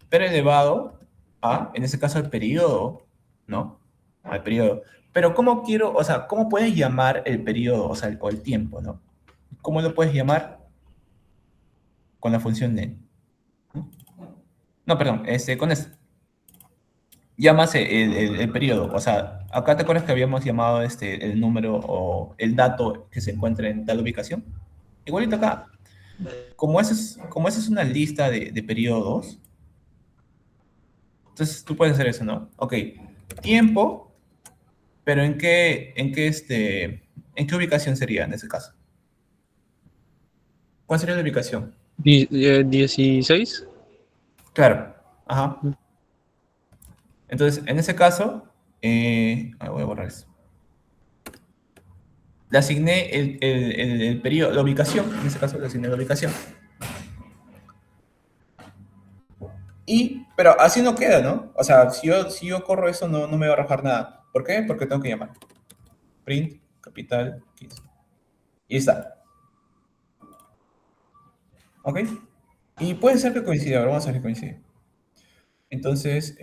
pero elevado a, en este caso, al periodo, ¿no? Al periodo. Pero ¿cómo quiero, o sea, cómo puedes llamar el periodo, o sea, o el tiempo, ¿no? ¿Cómo lo puedes llamar? Con la función de. No, perdón, con esto. Llamas el periodo, o sea, acá te acuerdas que habíamos llamado el número o el dato que se encuentra en tal ubicación. Igualito acá. Como esa es una lista de periodos, entonces tú puedes hacer eso, ¿no? Ok, tiempo, pero ¿en qué ubicación sería en ese caso? ¿Cuál sería la ubicación? 16. Claro, ajá. Entonces, en ese caso, voy a borrar eso. Le asigné el periodo, la ubicación, en ese caso le asigné la ubicación. Pero así no queda, ¿no? O sea, si yo corro eso, no me va a arrojar nada. ¿Por qué? Porque tengo que llamar. Print, capital, 15. Y está. ¿Ok? Y puede ser que coincida, ahora vamos a ver si coincide. Entonces,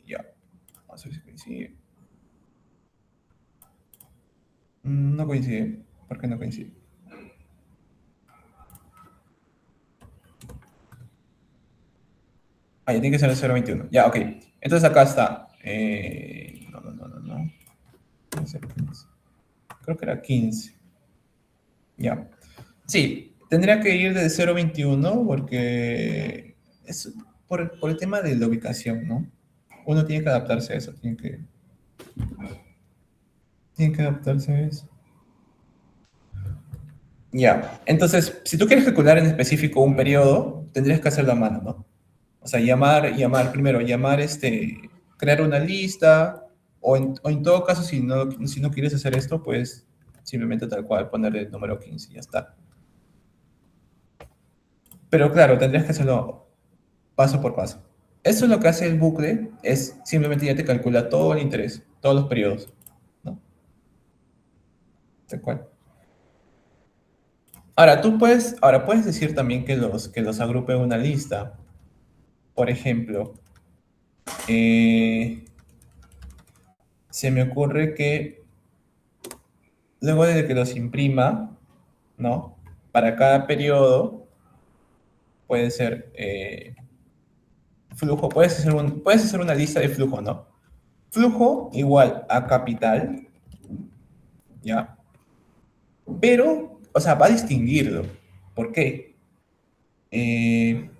ya. Vamos a ver si coincide. No coincide. ¿Por qué no coincide? Ah, ya tiene que ser el 0.21. Ya, ok. Entonces acá está. No. Puede ser 15. Creo que era 15. Ya. Sí, tendría que ir de 0.21 porque es por el tema de la ubicación, ¿no? Uno tiene que adaptarse a eso, tiene que adaptarse a eso. Ya, entonces, si tú quieres calcular en específico un periodo, tendrías que hacerlo a mano, ¿no? O sea, primero, crear una lista, o en todo caso, si no quieres hacer esto, pues simplemente tal cual, poner el número 15 y ya está. Pero claro, tendrías que hacerlo paso por paso. Eso es lo que hace el bucle, es simplemente ya te calcula todo el interés, todos los periodos, ¿no? Tal cual. Ahora puedes decir también que los agrupe en una lista. Por ejemplo, eh, se me ocurre que luego de que los imprima, ¿no? Para cada periodo puede ser flujo, puedes hacer una lista de flujo, ¿no? Flujo igual a capital, ¿ya? Pero, o sea, va a distinguirlo. ¿Por qué? Eh,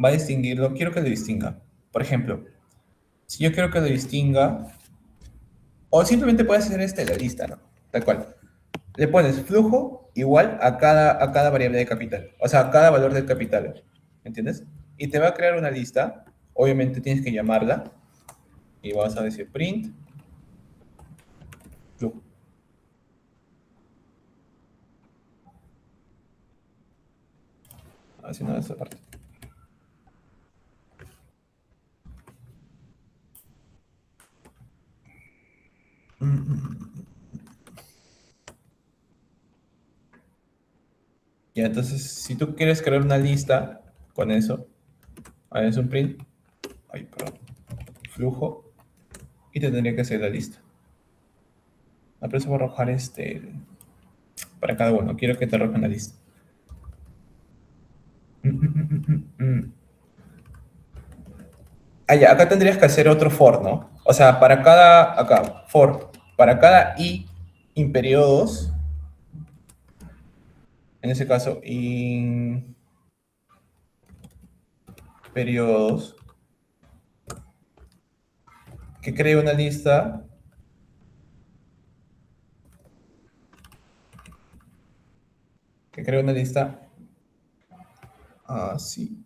Va a distinguirlo, quiero que lo distinga. Por ejemplo, si yo quiero que lo distinga, o simplemente puedes hacer la lista, ¿no? Tal cual. Le pones flujo igual a cada variable de capital, o sea, a cada valor del capital, ¿entiendes? Y te va a crear una lista, obviamente tienes que llamarla, y vas a decir print flujo. A ver si no esa parte. Ya, entonces, si tú quieres crear una lista con eso, es un print, ay, perdón, flujo, y te tendría que hacer la lista. Ah, pero eso va a arrojar para cada uno. Quiero que te arroje una lista. Ah, ya, acá tendrías que hacer otro for, ¿no? O sea, para cada, acá, for, para cada i in periodos, en ese caso, in periodos, que cree una lista, sí,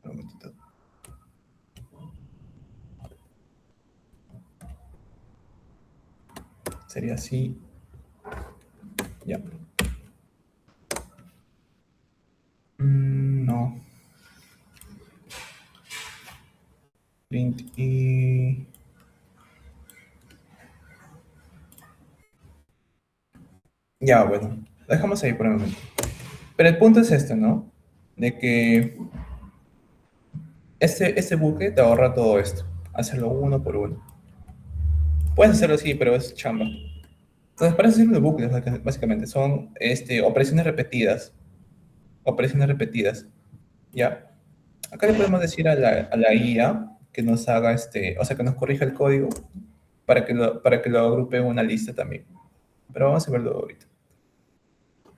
un momentito. Sería así, ya. No. Print y... Ya, bueno, lo dejamos ahí por el momento. Pero el punto es este, ¿no? De que este bucle te ahorra todo esto. Hacerlo uno por uno. Puedes hacerlo así, pero es chamba. Entonces, para eso sirven los bucles, básicamente. Son operaciones repetidas. Operaciones repetidas. ¿Ya? Acá le podemos decir a la IA que nos haga o sea, que nos corrija el código para que lo agrupe en una lista también. Pero vamos a verlo ahorita.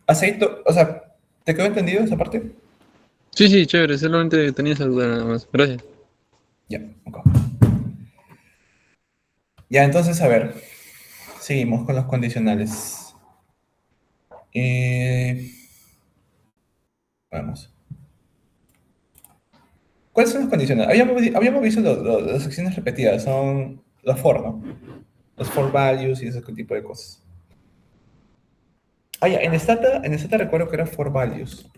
Aceito, o sea, ¿te quedó entendido esa parte? Sí, sí, chévere, solamente tenía esa duda nada más. Gracias. Ya, ok. Ya, entonces, a ver, seguimos con los condicionales. Eh, vamos. ¿Cuáles son los condicionales? Habíamos visto las acciones repetidas, son los for, ¿no? Los for values y ese tipo de cosas. Ah, ya, en Stata recuerdo que era for values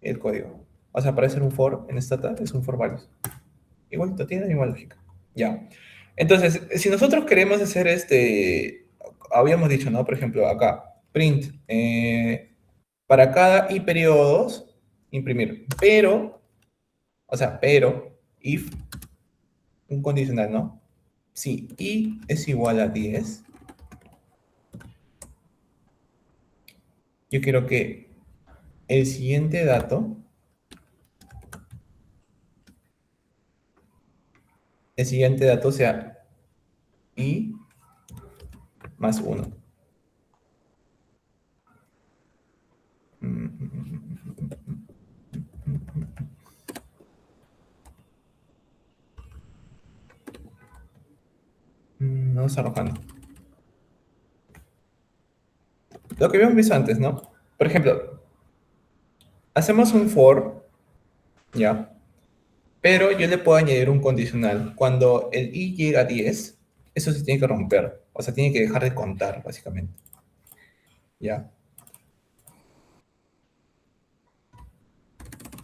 el código. O sea, para hacer un for en Stata es un for values. Igualito, tiene la misma lógica. Ya. Entonces, si nosotros queremos hacer habíamos dicho, ¿no? Por ejemplo, acá, print, para cada i periodos, imprimir. Pero, o sea, pero, if, un condicional, ¿no? Si i es igual a 10, yo quiero que el siguiente dato, sea i más 1. No está arrojando. Lo que habíamos visto antes, ¿no? Por ejemplo, hacemos un for, ¿ya? Pero yo le puedo añadir un condicional. Cuando el i llega a 10, eso se tiene que romper. O sea, tiene que dejar de contar, básicamente. ¿Ya?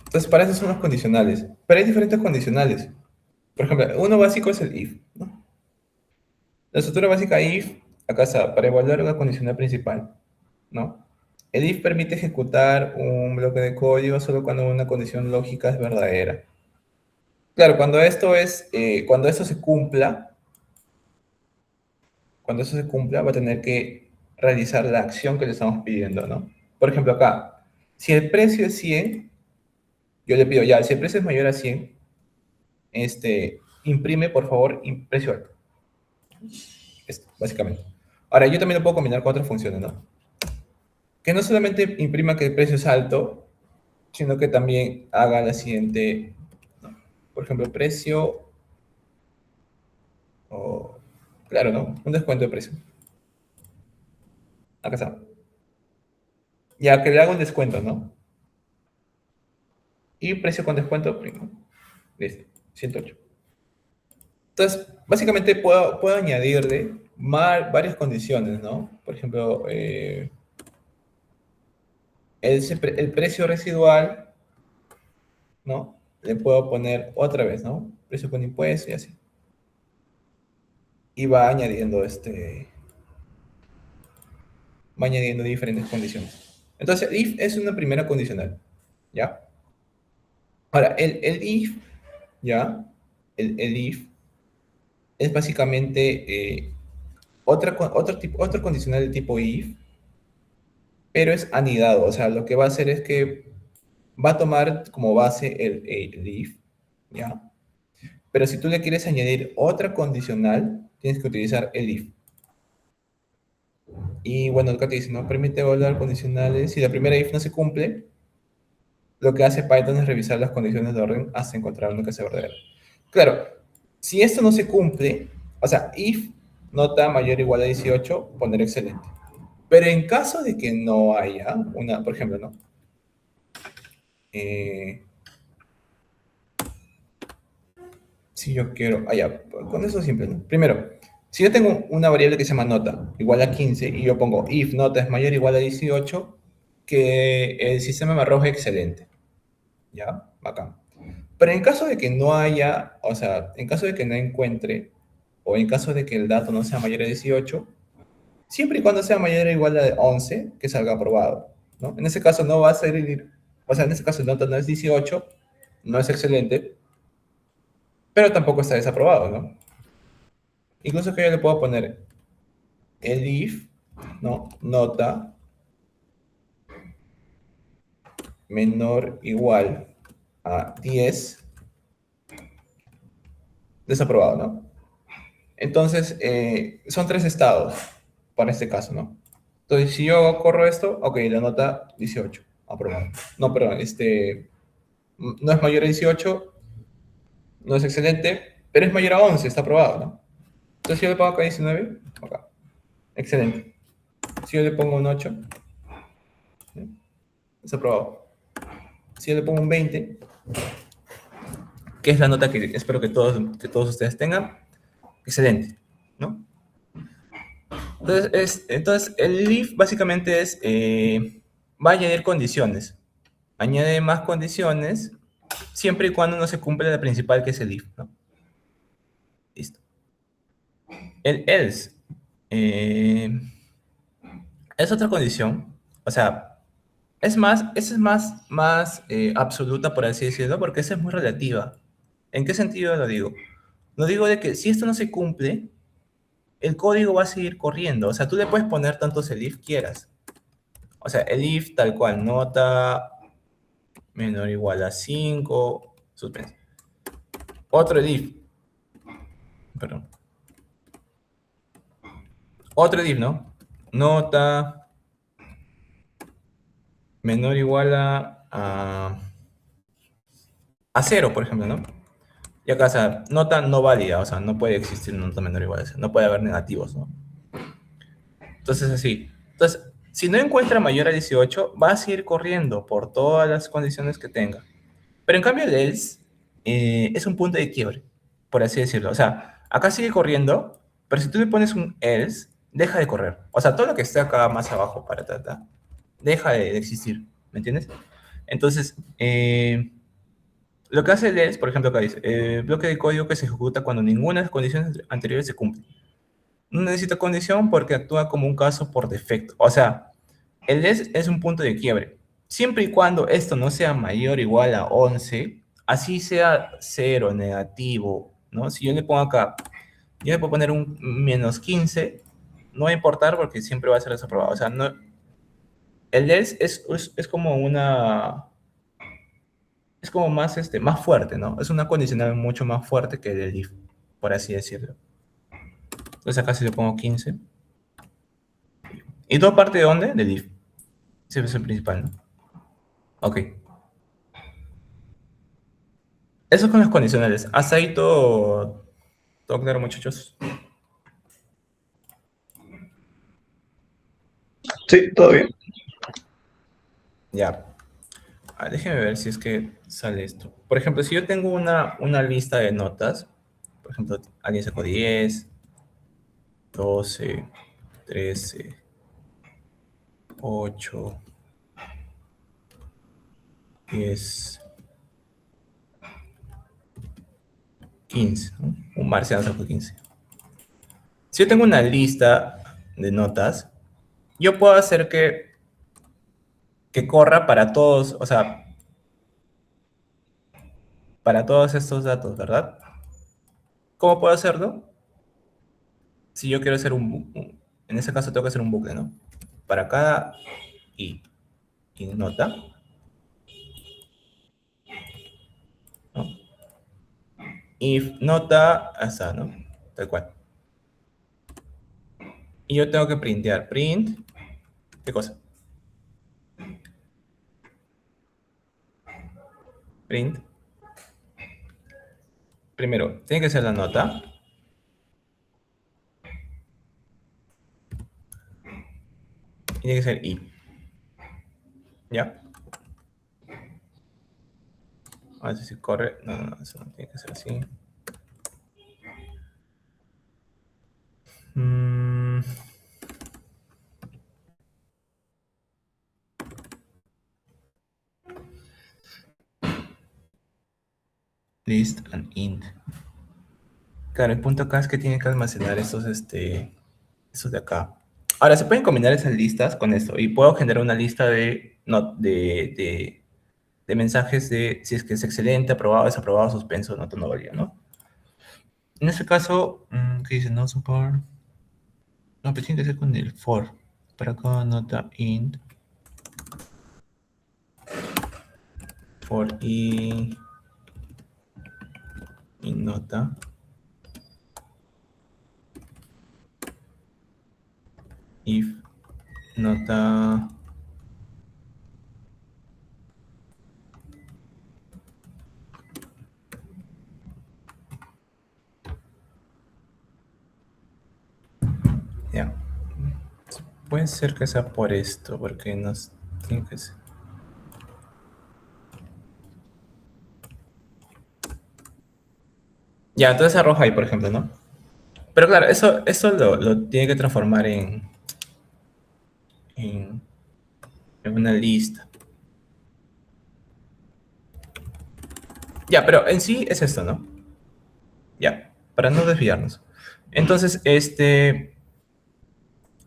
Entonces, para eso son los condicionales. Pero hay diferentes condicionales. Por ejemplo, uno básico es el if, ¿no? La estructura básica if, acá está, para evaluar una condicional principal, ¿no? El if permite ejecutar un bloque de código solo cuando una condición lógica es verdadera. Claro, cuando esto se cumpla, va a tener que realizar la acción que le estamos pidiendo, ¿no? Por ejemplo, acá, si el precio es 100, yo le pido ya, si el precio es mayor a 100, imprime, por favor, precio alto. Esto, básicamente. Ahora, yo también lo puedo combinar con otras funciones, ¿no? Que no solamente imprima que el precio es alto, sino que también haga la siguiente, ¿no? Por ejemplo, precio, o, claro, ¿no? Un descuento de precio. Acá está. Ya que le hago un descuento, ¿no? Y precio con descuento, primo. Listo, 108. Entonces, básicamente puedo añadirle varias condiciones, ¿no? Por ejemplo, el precio residual, ¿no? Le puedo poner otra vez, ¿no? Precio con impuesto y así. Y va añadiendo diferentes condiciones. Entonces, el if es una primera condicional, ¿ya? Ahora, el if, ¿ya? El if es básicamente otro condicional de tipo if, pero es anidado. O sea, lo que va a hacer es que va a tomar como base el if, ¿ya? Pero si tú le quieres añadir otra condicional, tienes que utilizar el if. Y bueno, acá te dice, no permite evaluar condicionales. Si la primera if no se cumple, lo que hace Python es revisar las condiciones de orden hasta encontrar una que sea verdadera. Claro, si esto no se cumple, o sea, if nota mayor o igual a 18, poner excelente. Pero en caso de que no haya una, por ejemplo, ¿no? Si yo quiero, ya, con eso siempre, ¿no? Primero, si yo tengo una variable que se llama nota igual a 15 y yo pongo if nota es mayor o igual a 18, que el sistema me arroje excelente. ¿Ya? Bacán. Pero en caso de que no haya, o sea, en caso de que no encuentre, o en caso de que el dato no sea mayor a 18, siempre y cuando sea mayor o igual a 11, que salga aprobado, ¿no? En ese caso no va a ser, o sea, en ese caso el nota no es 18, no es excelente, pero tampoco está desaprobado, ¿no? Incluso que yo le puedo poner el if, ¿no? Nota menor igual a 10, desaprobado, ¿no? Entonces, son tres estados para este caso, ¿no? Entonces, si yo corro esto, ok, la nota 18, aprobado. No, perdón, no es mayor a 18, no es excelente, pero es mayor a 11, está aprobado, ¿no? Entonces, si yo le pongo acá 19, acá, excelente. Si yo le pongo un 8, ¿sí? Es aprobado. Si yo le pongo un 20, que es la nota que espero que todos ustedes tengan, excelente, ¿no? Entonces el if básicamente va a añadir condiciones. Añade más condiciones siempre y cuando no se cumpla la principal, que es el if, ¿no? Listo. El else es otra condición. O sea, esa es más absoluta, por así decirlo, porque esa es muy relativa. ¿En qué sentido lo digo? Lo digo de que si esto no se cumple, el código va a seguir corriendo. O sea, tú le puedes poner tantos el if quieras. O sea, el if tal cual, nota menor o igual a 5, suspenso. Otro el if, perdón. Otro el if, ¿no? Nota menor o igual a 0, por ejemplo, ¿no? Y acá, o sea, nota no válida, o sea, no puede existir una nota menor o igual a 0, no puede haber negativos, ¿no? Entonces, así. Entonces, si no encuentra mayor a 18, va a seguir corriendo por todas las condiciones que tenga. Pero en cambio el else es un punto de quiebre, por así decirlo. O sea, acá sigue corriendo, pero si tú le pones un else, deja de correr. O sea, todo lo que esté acá más abajo para tratar, deja de existir, ¿me entiendes? Entonces, lo que hace el else, por ejemplo, acá dice, bloque de código que se ejecuta cuando ninguna de las condiciones anteriores se cumple. No necesita condición porque actúa como un caso por defecto. O sea, el else es un punto de quiebre. Siempre y cuando esto no sea mayor o igual a 11, así sea 0, negativo, ¿no? Si yo le pongo acá, yo le puedo poner un menos 15, no va a importar porque siempre va a ser desaprobado. O sea, no, el else es como una... Es como más fuerte, ¿no? Es una condicional mucho más fuerte que el if, por así decirlo. Entonces acá si le pongo 15. ¿Y todo parte de dónde? Del if. Ese es el principal, ¿no? Ok. Eso con las condicionales. Hasta ahí todo claro, muchachos. Sí, todo bien. Ya. Déjenme ver si es que sale esto. Por ejemplo, si yo tengo una lista de notas, por ejemplo, alguien sacó 10, 12, 13, 8, 10, 15, ¿no? Un marciano sacó 15. Si yo tengo una lista de notas, yo puedo hacer que que corra para todos, o sea, para todos estos datos, ¿verdad? ¿Cómo puedo hacerlo? Si yo quiero hacer en ese caso tengo que hacer un bucle, ¿no? Para cada y nota, ¿no? If nota, hasta, ¿no? Tal cual. Y yo tengo que printear. Print, ¿qué cosa? Print. Primero, tiene que ser la nota. Y tiene que ser i. ¿Ya? A ver si corre. No, no, no, eso no tiene que ser así. Mm. List and int. Claro, el punto acá es que tiene que almacenar estos de acá. Ahora, se pueden combinar esas listas con esto. Y puedo generar una lista de, no, de mensajes de si es que es excelente, aprobado, desaprobado, suspenso, nota no valía, ¿no? En este caso, ¿qué dice? No support. No, pues tiene que ser con el for. Para cada nota int. For y nota. If nota. Ya. Puede ser que sea por esto, porque nos tiene que ser. Ya, entonces arroja ahí, por ejemplo, ¿no? Pero claro, eso lo tiene que transformar en, en una lista. Ya, pero en sí es esto, ¿no? Ya, para no desviarnos. Entonces,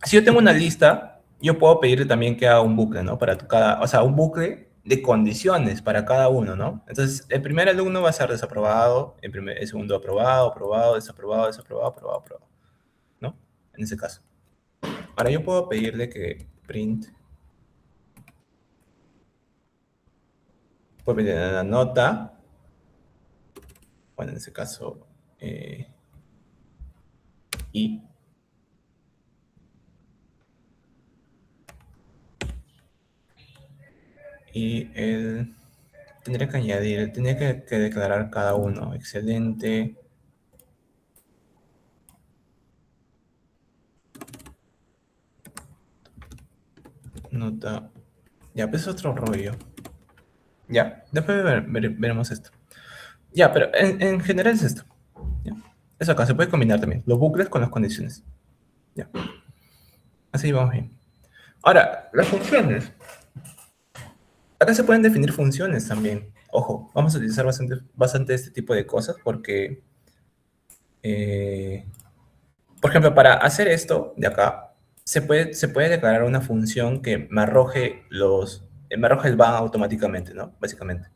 si yo tengo una lista, yo puedo pedirle también que haga un bucle, ¿no? Para cada, o sea, un bucle de condiciones para cada uno, ¿no? Entonces, el primer alumno va a ser desaprobado, el segundo aprobado, aprobado, desaprobado, desaprobado, aprobado, aprobado, ¿no? En ese caso. Ahora yo puedo pedirle que print, puedo pedirle la nota, bueno, en ese caso, y él tendría que añadir, tendría que declarar cada uno. Excelente. Nota. Ya, pues es otro rollo. Ya, después veremos esto. Ya, pero en general es esto. Ya. Eso acá se puede combinar también. Los bucles con las condiciones. Ya. Así vamos bien. Ahora, las funciones. Acá se pueden definir funciones también. Ojo, vamos a utilizar bastante este tipo de cosas porque, por ejemplo, para hacer esto de acá, se puede declarar una función que me arroje el van automáticamente, ¿no? Básicamente.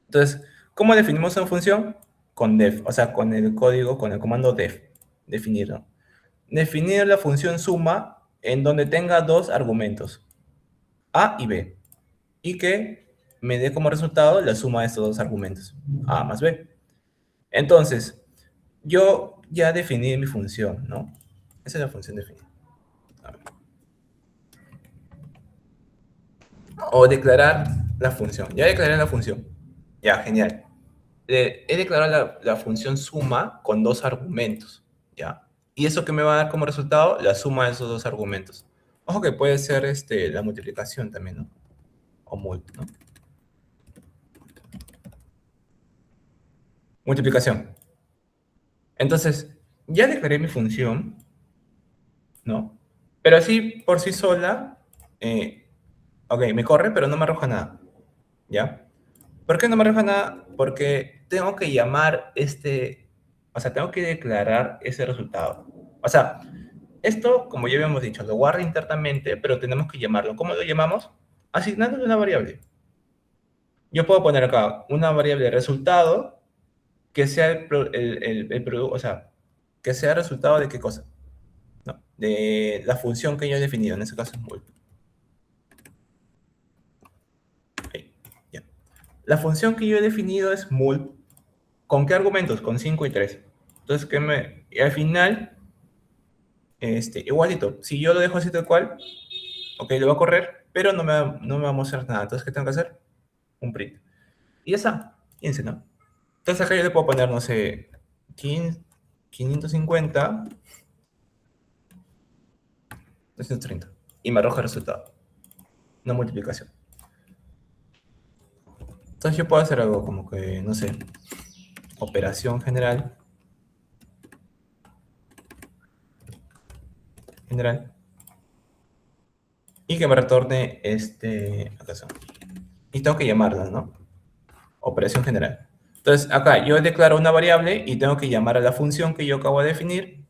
Entonces, ¿cómo definimos una función? Con def, o sea, con el código, con el comando def, definirlo. Definir la función suma en donde tenga dos argumentos, A y B, y que me dé como resultado la suma de estos dos argumentos, A más B. Entonces, yo ya definí mi función, ¿no? Esa es la función definida. A ver. O declarar la función. Ya declaré la función. Ya, genial. He declarado la función suma con dos argumentos, ¿ya? ¿Y eso que me va a dar como resultado? La suma de esos dos argumentos. Ojo que puede ser la multiplicación también, ¿no? O mult, ¿no? Multiplicación. Entonces, ya declaré mi función, ¿no? Pero así, por sí sola, ok, me corre, pero no me arroja nada, ¿ya? ¿Por qué no me arroja nada? Porque tengo que llamar o sea, tengo que declarar ese resultado. O sea, Esto, como ya habíamos dicho, lo guarda internamente, pero tenemos que llamarlo. ¿Cómo lo llamamos? Asignándole una variable. Yo puedo poner acá una variable resultado que sea el producto, o sea, que sea resultado de qué cosa, ¿no? De la función que yo he definido, en este caso es mul. Ahí, ya. La función que yo he definido es mul. ¿Con qué argumentos? Con 5 y 3. Entonces, y al final, igualito, si yo lo dejo así tal cual, ok, lo va a correr, pero no me va a mostrar nada. Entonces, ¿qué tengo que hacer? Un print. Y ya está, 15, ¿no? Entonces acá yo le puedo poner, no sé, 15, 550, 230. Y me arroja el resultado. Una multiplicación. Entonces yo puedo hacer algo como que, no sé, operación general. Y que me retorne acá está. Y tengo que llamarla, ¿no? Operación general. Entonces acá yo declaro una variable y tengo que llamar a la función que yo acabo de definir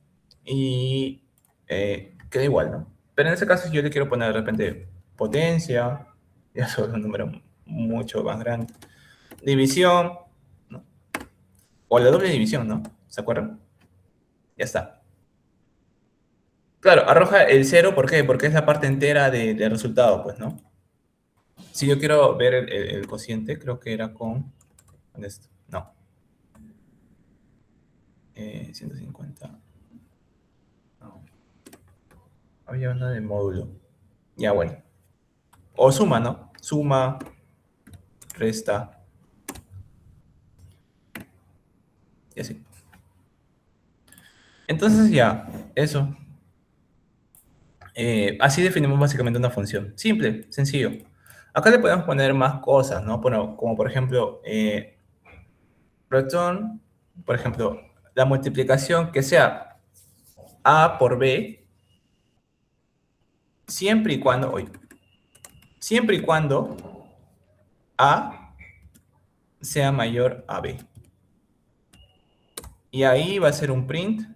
y queda igual, ¿no? Pero en este caso yo le quiero poner de repente potencia, ya es un número mucho más grande, división, ¿no? O la doble división, ¿no? ¿Se acuerdan? Ya está. Claro, arroja el 0, ¿por qué? Porque es la parte entera del resultado, pues, ¿no? Si yo quiero ver el cociente, creo que era con esto. No. 150. No. Había una de módulo. Ya, bueno. O suma, ¿no? Suma, resta. Y así. Entonces ya, eso. Así definimos básicamente una función. Simple, sencillo. Acá le podemos poner más cosas, ¿no? Bueno, como por ejemplo, return, por ejemplo, la multiplicación que sea A por B, siempre y cuando A sea mayor a B. Y ahí va a ser un print.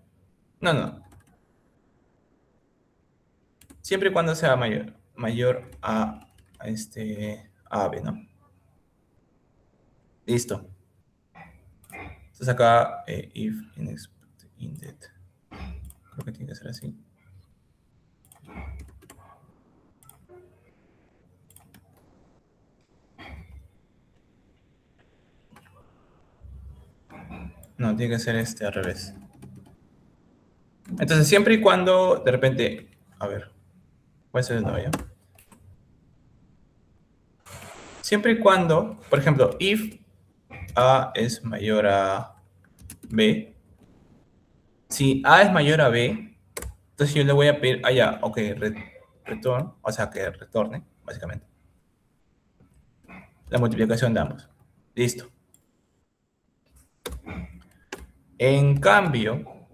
No. Siempre y cuando sea mayor a B, ¿no? Listo. Entonces acá, if indeed. Creo que tiene que ser así. No, tiene que ser al revés. Entonces, siempre y cuando, de repente, a ver, voy a hacer de nuevo ya. Siempre y cuando, por ejemplo, if A es mayor a B, si A es mayor a B, entonces yo le voy a pedir, ya, ok, return, o sea, que retorne, básicamente, la multiplicación de ambos. Listo. En cambio,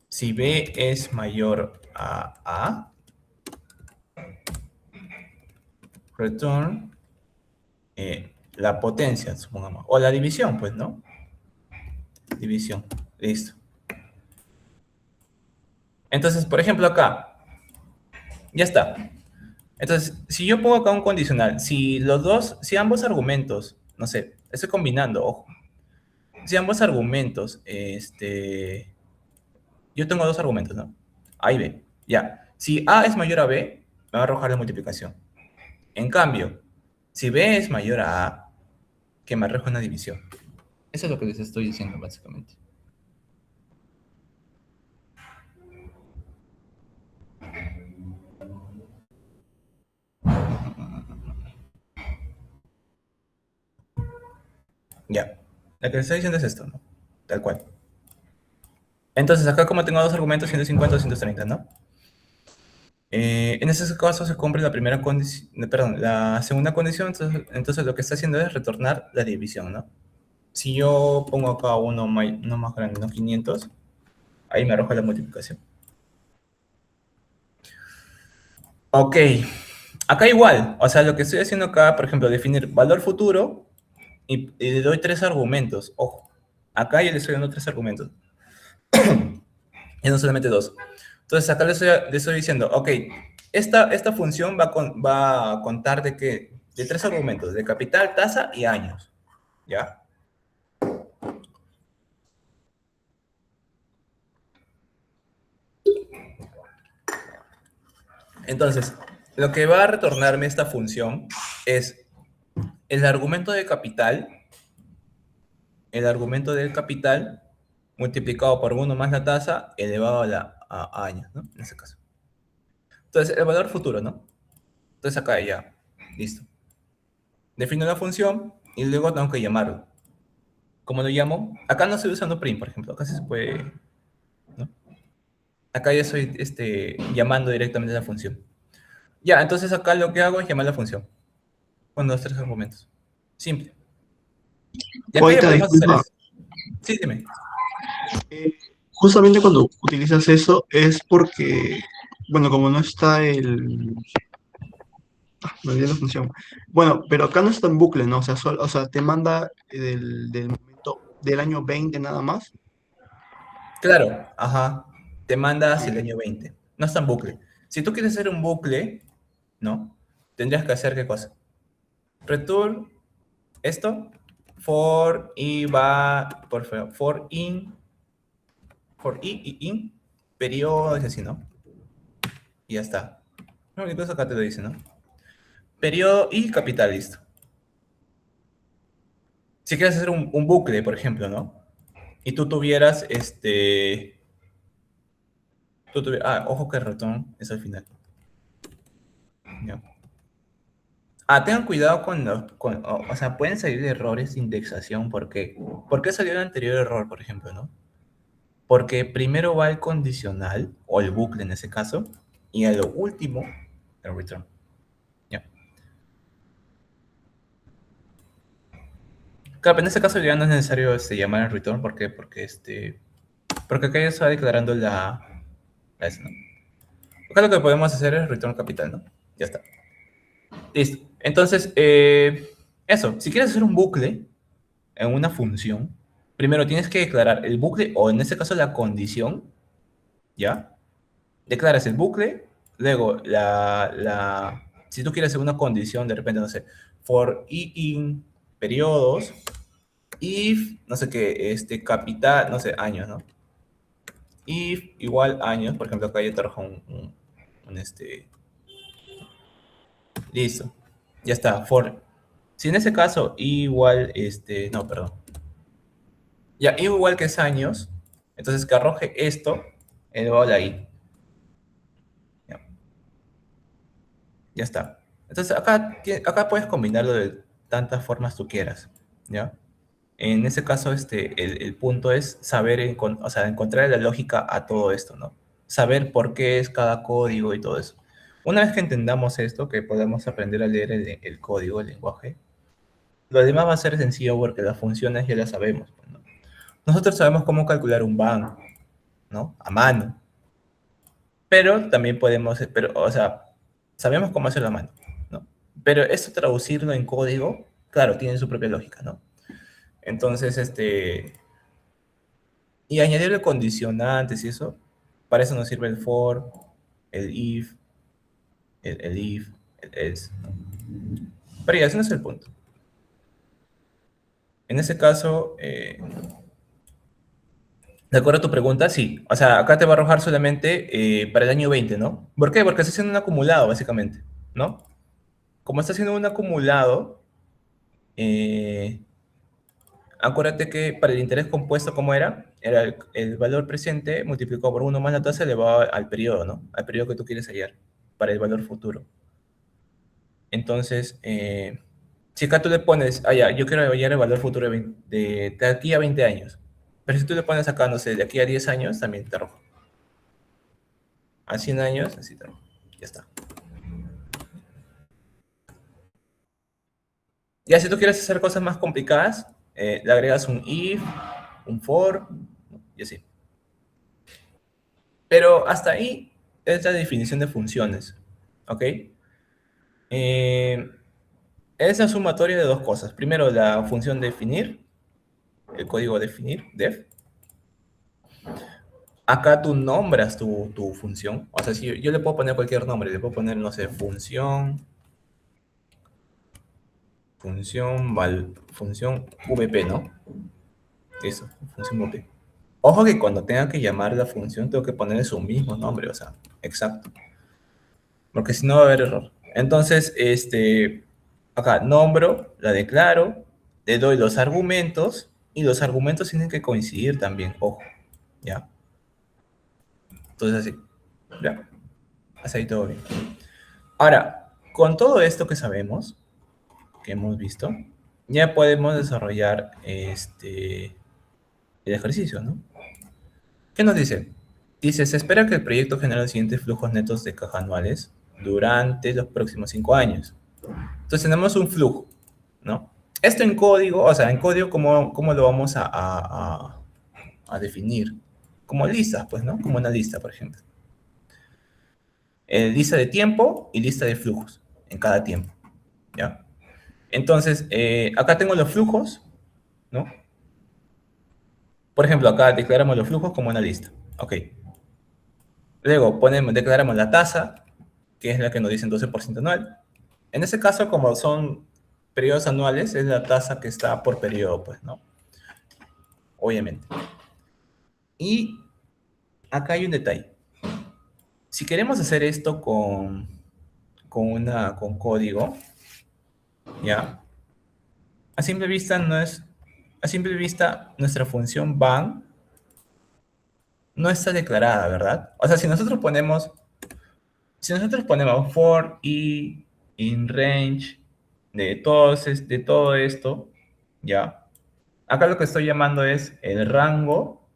si B es mayor a A, return la potencia, supongamos, o la división, pues, ¿no? División, listo. Entonces, por ejemplo, acá, ya está. Entonces, si yo pongo acá un condicional, si ambos argumentos, no sé, estoy combinando, ojo, si ambos argumentos, yo tengo dos argumentos, ¿no? A y B, ya. Si A es mayor a B, me va a arrojar la multiplicación. En cambio, si B es mayor a A, que me arroja una división. Eso es lo que les estoy diciendo, básicamente. Ya. Lo que les estoy diciendo es esto, ¿no? Tal cual. Entonces, acá como tengo dos argumentos, 150 y 230, ¿no? En ese caso se cumple la primera condición, perdón, la segunda condición, entonces lo que está haciendo es retornar la división, ¿no? Si yo pongo acá uno más grande, ¿no? 500, ahí me arroja la multiplicación. Ok, acá igual, o sea, lo que estoy haciendo acá, por ejemplo, definir valor futuro y le doy 3 argumentos, ojo, acá yo le estoy dando 3 argumentos, y no solamente 2. Entonces acá le estoy diciendo, ok, esta función va a contar de qué, de tres argumentos, de capital, tasa y años, ¿ya? Entonces, lo que va a retornarme esta función es el argumento de capital, el argumento del capital multiplicado por 1 más la tasa elevado a años, ¿no? En ese caso. Entonces, el valor futuro, ¿no? Entonces acá ya, listo. Defino la función y luego tengo que llamarlo. ¿Cómo lo llamo? Acá no estoy usando print, por ejemplo. Acá sí se puede, ¿no? Acá ya estoy llamando directamente a la función. Ya, entonces acá lo que hago es llamar la función. Con los tres argumentos. Simple. Y acá ya Juanita, podemos hacer disculpa. eso. Sí, dime. Justamente cuando utilizas eso es porque, bueno, como no está me olvidé la función. Bueno, pero acá no está en bucle, ¿no? O sea, te manda del momento del año 20 nada más. Claro, ajá. Te manda hacia el año 20. No está en bucle. Si tú quieres hacer un bucle, ¿no? Tendrías que hacer ¿qué cosa? Return esto, for i va, por favor, for i y in, periodo, es así, ¿no? Y ya está. No, incluso acá te lo dice, ¿no? Periodo y capital, listo. Si quieres hacer un bucle, por ejemplo, ¿no? Y tú tuvieras, ojo que el ratón es al final. Ya. Tengan cuidado o sea, pueden salir errores de indexación, ¿por qué? ¿Por qué salió el anterior error, por ejemplo, no? Porque primero va el condicional, o el bucle en ese caso, y a lo último, el return. Ya. Claro, pero en este caso ya no es necesario llamar el return, ¿por qué? Porque acá ya está declarando eso, ¿no? Acá lo que podemos hacer es return capital, ¿no? Ya está. Listo. Entonces, eso, si quieres hacer un bucle en una función, primero tienes que declarar el bucle, o en este caso la condición, ¿ya? Declaras el bucle, luego si tú quieres hacer una condición, de repente, no sé, for i in periodos, if, no sé qué, capital, no sé, años, ¿no? If igual años, por ejemplo, acá yo te arrojo listo, ya está, for, si en ese caso igual, no, perdón, ya, igual que es años, entonces que arroje esto, elevado a la i. Ya está. Entonces acá puedes combinarlo de tantas formas tú quieras, ¿ya? En ese caso, el punto es saber, o sea, encontrar la lógica a todo esto, ¿no? Saber por qué es cada código y todo eso. Una vez que entendamos esto, que podamos aprender a leer el código, el lenguaje, lo demás va a ser sencillo porque las funciones ya las sabemos, pues, ¿no? Nosotros sabemos cómo calcular un banco, ¿no? A mano. Pero también o sea, sabemos cómo hacerlo a mano, ¿no? Pero esto traducirlo en código, claro, tiene su propia lógica, ¿no? Entonces, y añadirle condicionantes y eso, para eso nos sirve el for, el if, el if, el else, ¿no? Pero ya, ese no es el punto. En ese caso, de acuerdo a tu pregunta, sí. O sea, acá te va a arrojar solamente para el año 20, ¿no? ¿Por qué? Porque está haciendo un acumulado, básicamente, ¿no? Como está haciendo un acumulado, acuérdate que para el interés compuesto, ¿cómo era? Era el valor presente multiplicado por 1 más la tasa elevado al periodo, ¿no? Al periodo que tú quieres hallar, para el valor futuro. Entonces, si acá tú le pones, ya, yo quiero hallar el valor futuro de aquí a 20 años. Pero si tú le pones acá, no sé, de aquí a 10 años, también te arrojo. A 100 años, así te arrojo. Ya está. Ya, si tú quieres hacer cosas más complicadas, le agregas un if, un for, y así. Pero hasta ahí es la definición de funciones, ¿ok? Es la sumatoria de dos cosas. Primero, la función definir, el código definir, def. Acá tú nombras tu función. O sea, si yo le puedo poner cualquier nombre, le puedo poner, no sé, función VP, ¿no? Eso, función VP. Ojo que cuando tenga que llamar la función, tengo que ponerle su mismo nombre, o sea, exacto. Porque si no va a haber error. Entonces, acá nombro, la declaro, le doy los argumentos, y los argumentos tienen que coincidir también, ojo, ¿ya? Entonces así, ya, hasta ahí todo bien. Ahora, con todo esto que sabemos, que hemos visto, ya podemos desarrollar el ejercicio, ¿no? ¿Qué nos dice? Dice, se espera que el proyecto genere los siguientes flujos netos de caja anuales durante los próximos 5 años. Entonces tenemos un flujo, ¿no? Esto en código, o sea, en código, ¿cómo lo vamos a definir? Como listas, pues, ¿no? Como una lista, por ejemplo. Lista de tiempo y lista de flujos en cada tiempo, ¿ya? Entonces, acá tengo los flujos, ¿no? Por ejemplo, acá declaramos los flujos como una lista, ok. Luego declaramos la tasa, que es la que nos dicen 12% anual. En ese caso, como son periodos anuales, es la tasa que está por periodo, pues, ¿no? Obviamente. Y acá hay un detalle. Si queremos hacer esto con código, ¿ya? A simple vista nuestra función van no está declarada, ¿verdad? O sea, si nosotros ponemos for i in range de todo esto, ¿ya? Acá lo que estoy llamando es el rango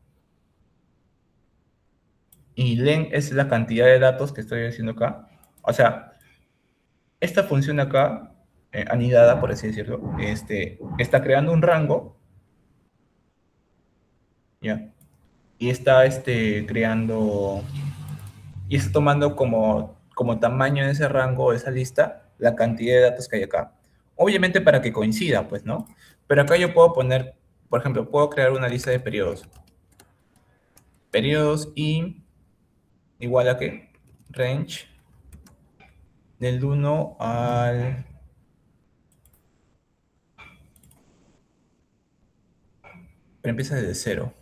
y len es la cantidad de datos que estoy haciendo acá. O sea, esta función acá, anidada, por así decirlo, está creando un rango, ¿ya? Y está creando, y está tomando como tamaño de ese rango, esa lista, la cantidad de datos que hay acá. Obviamente para que coincida, pues, ¿no? Pero acá yo puedo poner, por ejemplo, puedo crear una lista de periodos. Periodos y igual a qué? Range del 1 al... Pero empieza desde 0.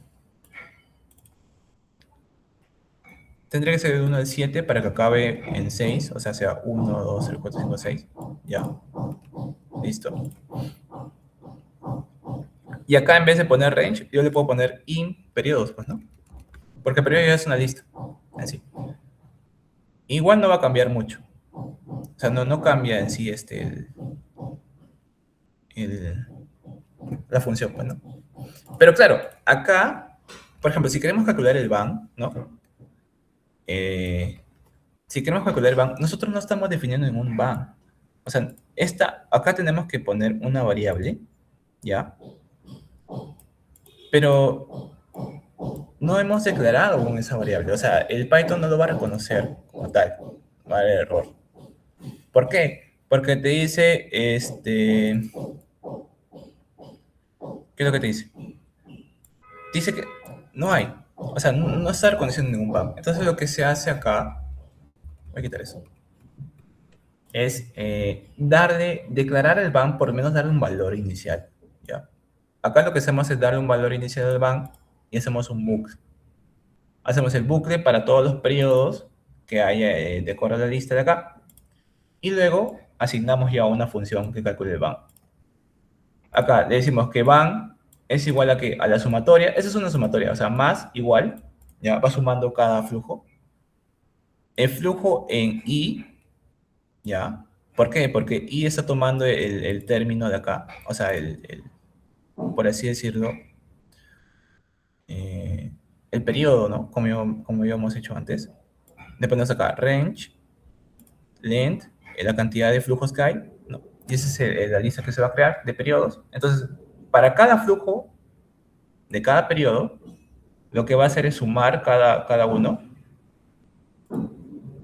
Tendría que ser del 1 al 7 para que acabe en 6, o sea 1, 2, 3, 4, 5, 6. Ya. Listo. Y acá en vez de poner range, yo le puedo poner in periodos, pues, ¿no? Porque periodo ya es una lista. Así. Igual no va a cambiar mucho. O sea, no cambia en sí la función, pues, ¿no? Pero claro, acá, por ejemplo, si queremos calcular el van, ¿no? Si queremos calcular el van, nosotros no estamos definiendo ningún van. O sea, acá tenemos que poner una variable, ¿ya? Pero no hemos declarado aún esa variable. O sea, el Python no lo va a reconocer como tal. Va a haber error. ¿Por qué? Porque te dice, ¿qué es lo que te dice? Dice que no hay. O sea, no está reconociendo ningún bug. Entonces lo que se hace acá, voy a quitar eso, es declarar el ban, por lo menos darle un valor inicial, ¿ya? Acá lo que hacemos es darle un valor inicial al ban y hacemos un bucle. Hacemos el bucle para todos los periodos que haya de acuerdo a la lista de acá. Y luego asignamos ya una función que calcule el ban. Acá le decimos que ban es igual a ¿qué? A la sumatoria. Esa es una sumatoria, o sea, más igual, ya va sumando cada flujo. El flujo en i, ¿ya? ¿Por qué? Porque i está tomando el término de acá, o sea, por así decirlo, el periodo, ¿no? Como habíamos hecho antes. Después ponemos acá range, length, la cantidad de flujos que hay, ¿no? Y esa es la lista que se va a crear de periodos. Entonces, para cada flujo de cada periodo, lo que va a hacer es sumar cada uno.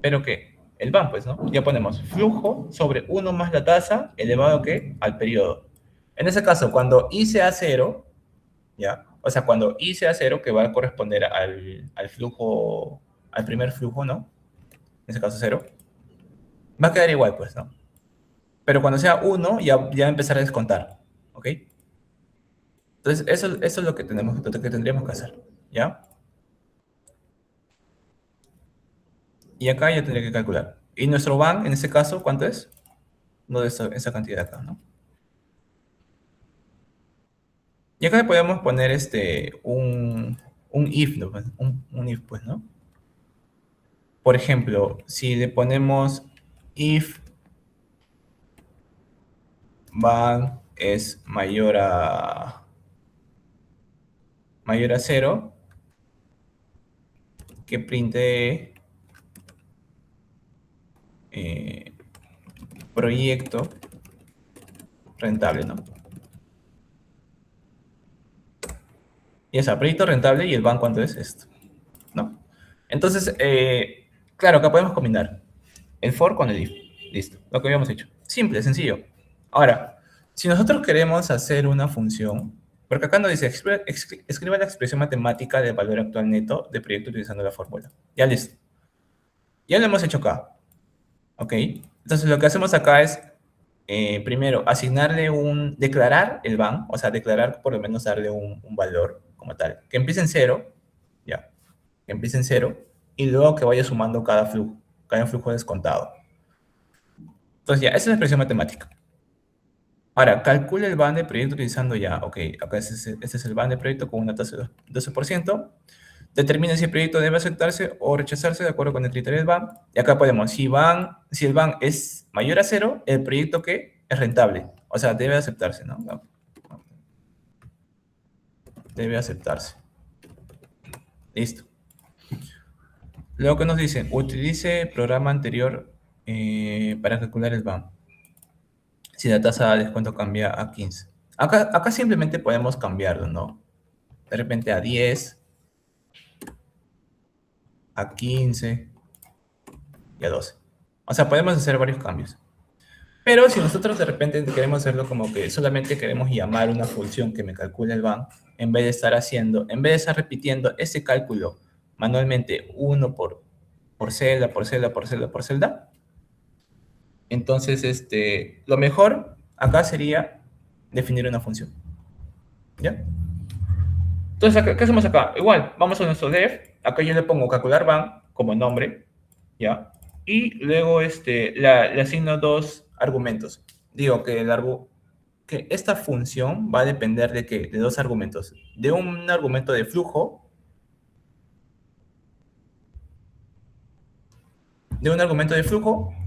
¿Pero qué? El van, pues, ¿no? Ya ponemos flujo sobre 1 más la tasa elevado, ¿qué? Al periodo. En ese caso, cuando i sea 0, ¿ya? O sea, cuando I sea 0, que va a corresponder al flujo, al primer flujo, ¿no? En ese caso 0, va a quedar igual, pues, ¿no? Pero cuando sea 1, ya va a empezar a descontar, ¿ok? Entonces, eso es lo que tendríamos que hacer, ¿ya? Y acá ya tendría que calcular. Y nuestro van, en este caso, ¿cuánto es? No de esa cantidad acá, ¿no? Y acá le podemos poner un if, ¿no? Un if, pues, ¿no? Por ejemplo, si le ponemos if van es mayor a 0, que printe proyecto rentable, ¿no? Y esa, proyecto rentable y el van, ¿cuánto es esto? ¿No? Entonces, claro, acá podemos combinar el for con el if. Listo, lo que habíamos hecho. Simple, sencillo. Ahora, si nosotros queremos hacer una función, porque acá nos dice, escriba la expresión matemática del valor actual neto de proyecto utilizando la fórmula. Ya listo. Ya lo hemos hecho acá. ¿Ok? Entonces lo que hacemos acá es, primero, declarar el van, o sea, declarar por lo menos darle un valor como tal, que empiece en 0, ya, que empiece en 0, y luego que vaya sumando cada flujo descontado. Entonces ya, esa es la expresión matemática. Ahora, calcula el van de proyecto utilizando ya, ok, acá este es el van de proyecto con una tasa de 12%. Determina si el proyecto debe aceptarse o rechazarse de acuerdo con el criterio del ban. Y acá podemos, si el ban es mayor a 0, el proyecto que es rentable. O sea, debe aceptarse, ¿no? Debe aceptarse. Listo. Luego que nos dice, utilice programa anterior para calcular el ban. Si la tasa de descuento cambia a 15. Acá simplemente podemos cambiarlo, ¿no? De repente a 10, a 15 y a 12. O sea, podemos hacer varios cambios. Pero si nosotros de repente queremos hacerlo como que solamente queremos llamar una función que me calcule el van, en vez de estar repitiendo ese cálculo manualmente uno por celda, por celda, por celda, por celda, entonces lo mejor acá sería definir una función. ¿Ya? Entonces, ¿qué hacemos acá? Igual, vamos a nuestro def, acá yo le pongo calcular van como nombre, ¿ya? Y luego le asigno dos argumentos. Digo que esta función va a depender de dos argumentos. De un argumento de flujo,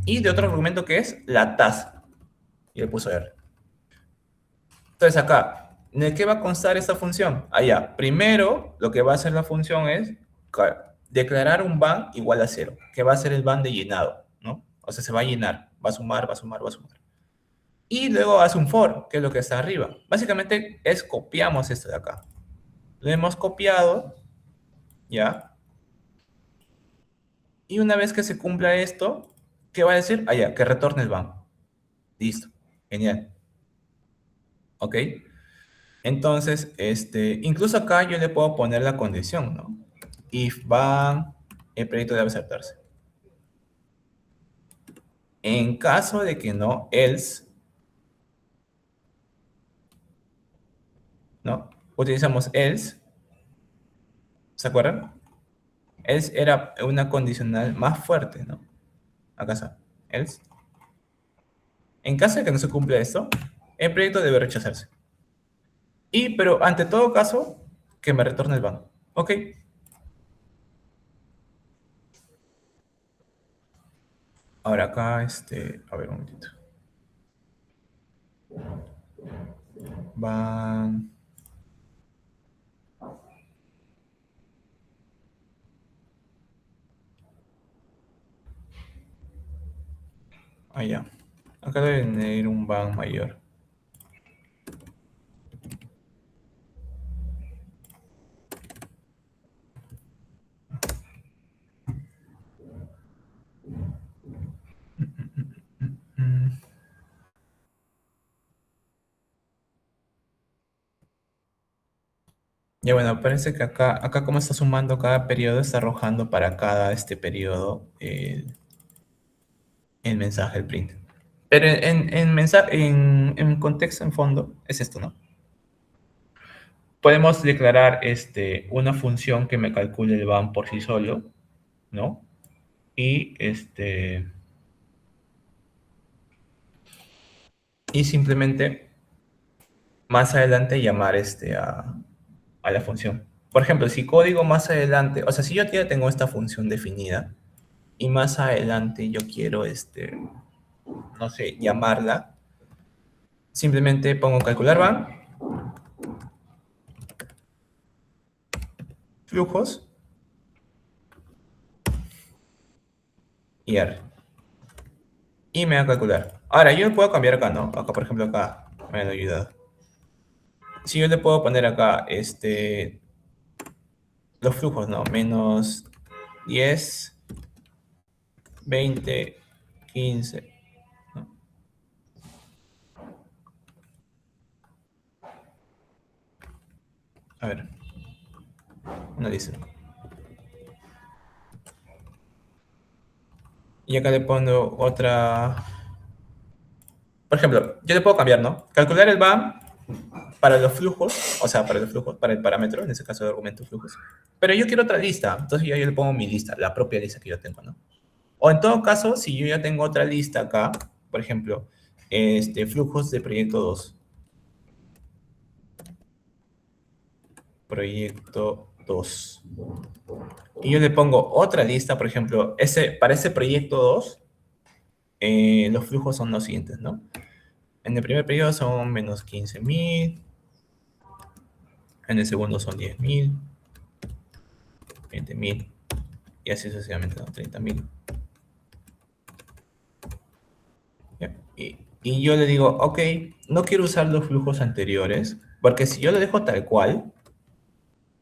y de otro argumento que es la tasa. Y le puso R. Entonces acá, ¿de qué va a constar esta función? Allá, primero lo que va a hacer la función es declarar un van igual a 0, que va a ser el van de llenado, ¿no? O sea, se va a llenar, va a sumar, va a sumar, va a sumar. Y luego hace un for, que es lo que está arriba. Básicamente copiamos esto de acá. Lo hemos copiado, ¿ya? Y una vez que se cumpla esto, ¿qué va a decir? Allá, que retorne el van. Listo, genial. ¿Ok? Entonces, incluso acá yo le puedo poner la condición, ¿no? If van, el proyecto debe aceptarse. En caso de que no, else, ¿no? Utilizamos else, ¿se acuerdan? Else era una condicional más fuerte, ¿no? Acá está, else. En caso de que no se cumpla esto, el proyecto debe rechazarse. Pero ante todo caso, que me retorne el van. ¿Ok? Ahora acá, a ver un momentito. Van. Ya. Acá debe tener un van mayor. Mm. Ya bueno, parece que acá como está sumando cada periodo, está arrojando para cada periodo el mensaje, el print. Pero en contexto, en fondo, es esto, ¿no? Podemos declarar una función que me calcule el van por sí solo, ¿no? Y y simplemente más adelante llamar a la función. Por ejemplo, si código más adelante, o sea, si yo ya tengo esta función definida y más adelante yo quiero, no sé, llamarla, simplemente pongo calcular van, flujos y R. Y me va a calcular. Ahora, yo puedo cambiar acá, ¿no? Acá, por ejemplo, acá me han ayudado. Si yo le puedo poner acá, los flujos, ¿no? Menos 10, 20, 15, ¿no? A ver, no dice. Y acá le pongo otra. Por ejemplo, yo le puedo cambiar, ¿no? Calcular el VAM para los flujos, o sea, para los flujos, para el parámetro, en este caso de argumento flujos. Pero yo quiero otra lista, entonces yo le pongo mi lista, la propia lista que yo tengo, ¿no? O en todo caso, si yo ya tengo otra lista acá, por ejemplo, flujos de proyecto 2. Proyecto 2. Y yo le pongo otra lista, por ejemplo, para ese proyecto 2, los flujos son los siguientes, ¿no? En el primer periodo son menos 15.000, en el segundo son 10.000, 20.000, y así sucesivamente, ¿no? 30.000. Y yo le digo, ok, no quiero usar los flujos anteriores, porque si yo lo dejo tal cual,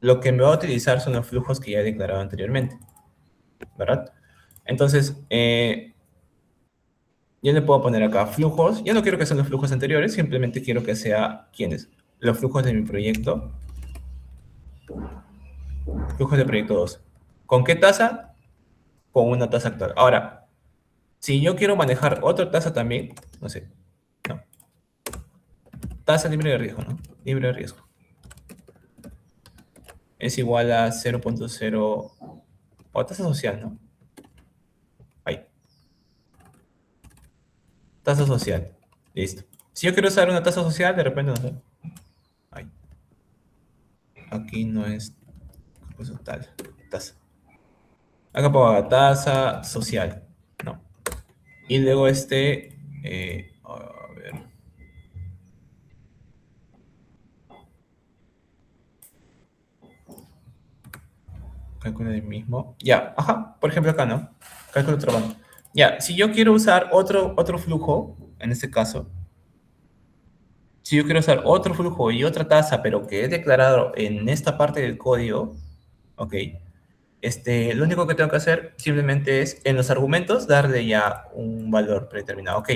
lo que me va a utilizar son los flujos que ya he declarado anteriormente, ¿verdad? Entonces, yo le puedo poner acá flujos. Yo no quiero que sean los flujos anteriores, simplemente quiero que sea, ¿quiénes? Los flujos de mi proyecto. Flujos de proyecto 2. ¿Con qué tasa? Con una tasa actual. Ahora, si yo quiero manejar otra tasa también, no sé, no. Tasa libre de riesgo, ¿no? Libre de riesgo. Es igual a 0.0, o tasa social, ¿no? Ahí. Tasa social. Listo. Si yo quiero usar una tasa social, de repente no sé. Ahí. Aquí no es pues, tal. Tasa. Acá pongo tasa social, ¿no? Y luego a ver. Cálculo del mismo. Ya, ajá, por ejemplo acá, ¿no? Cálculo otro banco. Ya, si yo quiero usar otro flujo, en este caso, si yo quiero usar otro flujo y otra tasa, pero que he declarado en esta parte del código, ok, lo único que tengo que hacer simplemente es en los argumentos darle ya un valor predeterminado. Ok,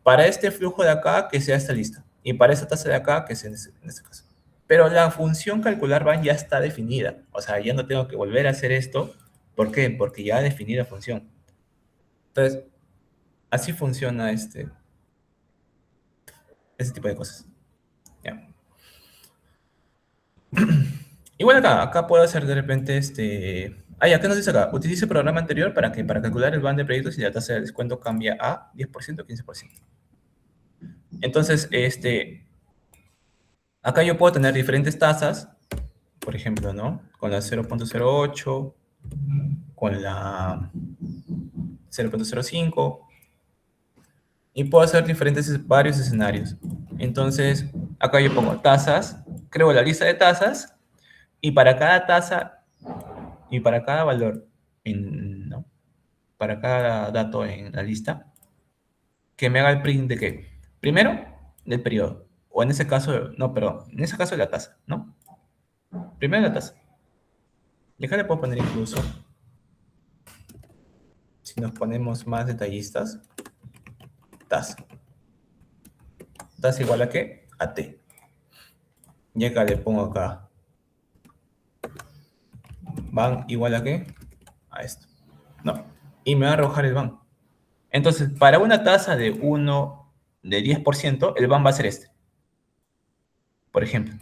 para este flujo de acá que sea esta lista y para esta tasa de acá que sea en este caso. Pero la función calcular van ya está definida. O sea, ya no tengo que volver a hacer esto. ¿Por qué? Porque ya definí la función. Entonces, así funciona este tipo de cosas. Ya. Igual acá puedo hacer de repente acá nos dice acá, utilice el programa anterior para calcular el van de proyectos y la tasa de descuento cambia a 10% o 15%. Entonces, acá yo puedo tener diferentes tasas, por ejemplo, ¿no? Con la 0.08, con la 0.05, y puedo hacer varios escenarios. Entonces, acá yo pongo tasas, creo la lista de tasas, y para cada tasa y para cada valor, ¿no? Para cada dato en la lista, que me haga el print de qué. Primero, del periodo. O en ese caso, no, perdón, en ese caso de la tasa, ¿no? Primero la tasa. Y acá le puedo poner incluso, si nos ponemos más detallistas, tasa. Tasa igual a qué? A t. Y acá le pongo acá van igual a qué? A esto, ¿no? Y me va a arrojar el van. Entonces, para una tasa de 10%, el van va a ser este, por ejemplo,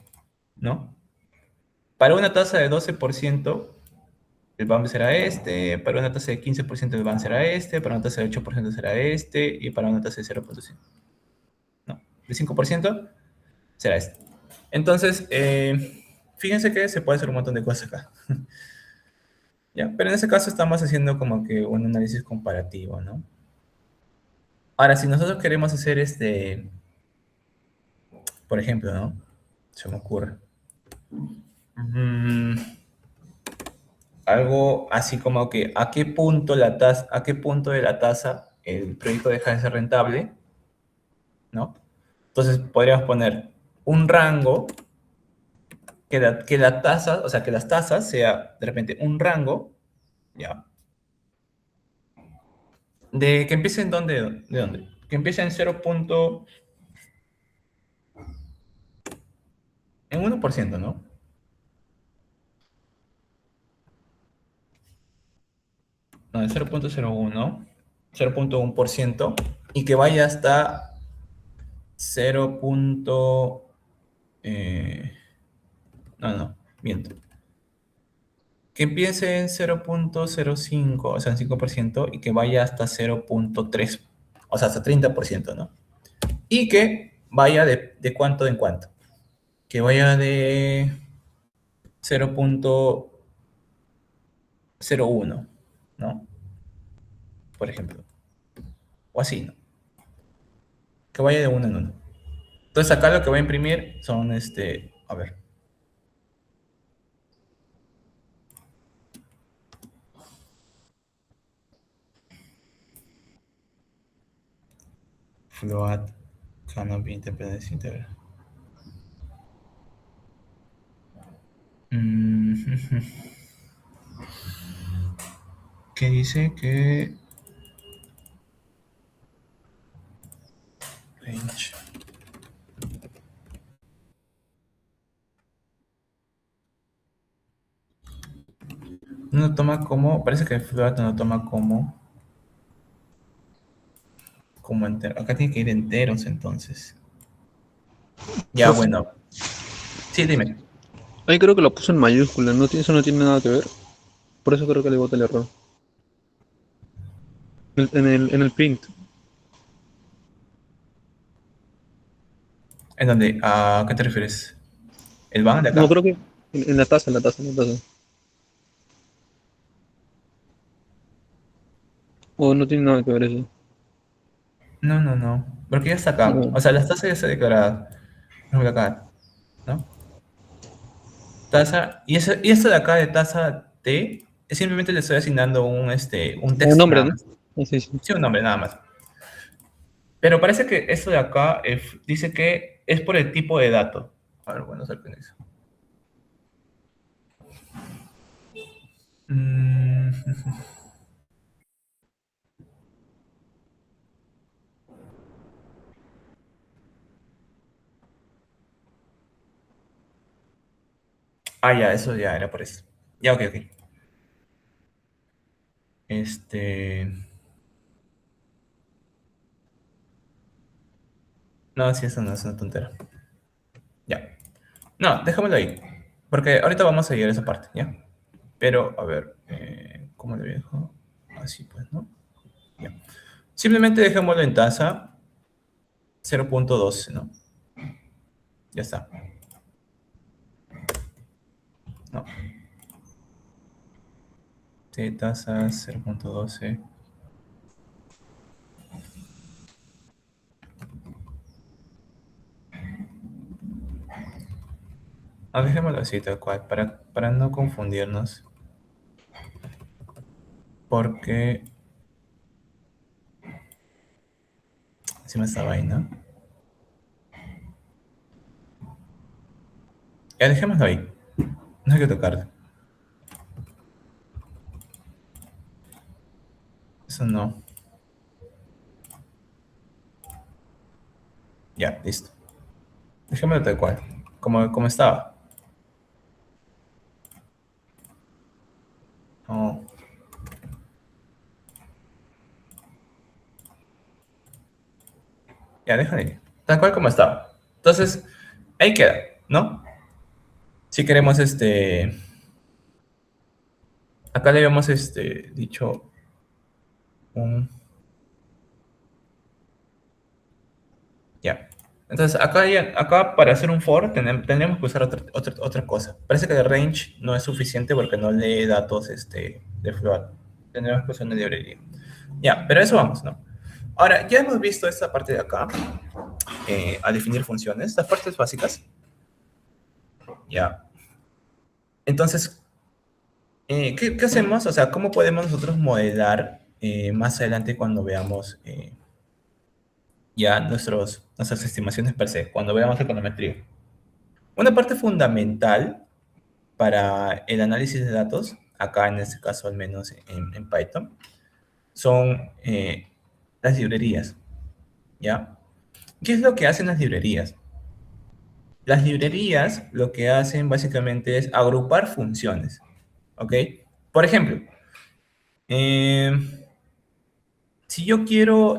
¿no? Para una tasa de 12%, el BAM será este, para una tasa de 15% el BAM será este, para una tasa de 8% será este, y para una tasa de 0.5, no, de 5% será este. Entonces, fíjense que se puede hacer un montón de cosas acá. ¿Ya? Pero en ese caso estamos haciendo como que un análisis comparativo, ¿no? Ahora, si nosotros queremos hacer por ejemplo, ¿no? Se me ocurre. Mm, algo así como que a qué punto de la tasa el proyecto deja de ser rentable, ¿no? Entonces podríamos poner un rango que la tasa, o sea, que las tasas sea de repente un rango, ¿ya? De que empiece en ¿de dónde? Que empiece en 1%, ¿no? No, en 0.01, 0.1%, y que vaya hasta 0. No, miento. Que empiece en 0.05, o sea, en 5%, y que vaya hasta 0.3, o sea, hasta 30%, ¿no? Y que vaya de cuánto en cuánto. Que vaya de 0.01, ¿no? Por ejemplo. O así, ¿no? Que vaya de uno en uno. Entonces acá lo que voy a imprimir son, a ver. Float cannot be independence integral. Que dice que range no toma como, parece que float no toma como entero. Acá tiene que ir enteros entonces. Ya, Profe, bueno. Sí, dime. ahí creo que lo puso en mayúscula, eso no tiene nada que ver. Por eso creo que le bota el error. En el print. ¿En dónde? ¿A qué te refieres? ¿El van de No, acá? creo que en la taza, en la taza. O no tiene nada que ver eso. No. Porque ya está acá. No. O sea, las tasas ya están declaradas. Por ejemplo, acá, ¿no? Tasa. Y esto de acá de tasa T, simplemente le estoy asignando un Un texto nombre, nada ¿no? más. Ah, sí, sí. Sí, un nombre nada más. Pero parece que esto de acá dice que es por el tipo de dato. A ver, bueno, saben eso. Mm, ya, eso ya era por eso. Ya, ok. Este. No, sí, eso no es una tontera. Ya. No, déjamelo ahí. Porque ahorita vamos a llegar a esa parte, ¿ya? Pero, a ver, ¿cómo le dejo? Así pues, ¿no? Ya. Simplemente dejémoslo en tasa 0.12, ¿no? Ya está. No. Sí, tasa 0.12. Ah, dejémoslo así, tal cual, para no confundirnos. Porque encima esta vaina. Ya, dejémoslo ahí. No hay que tocarlo. Eso no. Ya, listo. Dejémoslo tal cual. Como estaba. Ya, déjale. Tal cual como estaba. Entonces, ahí queda, ¿no? Si queremos, acá le habíamos, dicho un... Ya. Entonces, acá para hacer un for tendríamos que usar otra cosa. Parece que el range no es suficiente porque no lee datos, de float. Tendremos que usar una librería. Ya, pero a eso vamos, ¿no? Ahora, ya hemos visto esta parte de acá, a definir funciones, las partes básicas. Ya. Entonces, ¿qué hacemos? O sea, ¿cómo podemos nosotros modelar más adelante cuando veamos ya nuestras estimaciones per se, cuando veamos econometría? Una parte fundamental para el análisis de datos, acá en este caso al menos en Python, son las librerías, ¿ya? ¿Qué es lo que hacen las librerías? Las librerías lo que hacen básicamente es agrupar funciones, ¿ok? Por ejemplo, eh, si yo quiero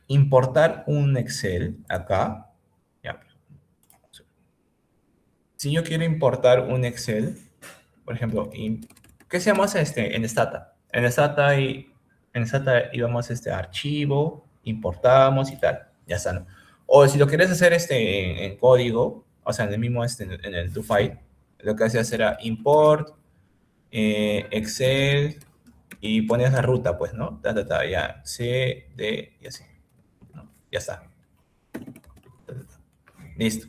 importar un Excel acá, ya, si yo quiero importar un Excel, por ejemplo, ¿qué hacemos en Stata? En Stata íbamos a este archivo, importamos y tal, ya está, ¿no? O si lo quieres hacer en código, o sea, en el mismo, en el DoFile, lo que hacías era import, Excel, y pones la ruta, pues, ¿no? Ya, C, D, y así, ¿no? Ya está. Listo.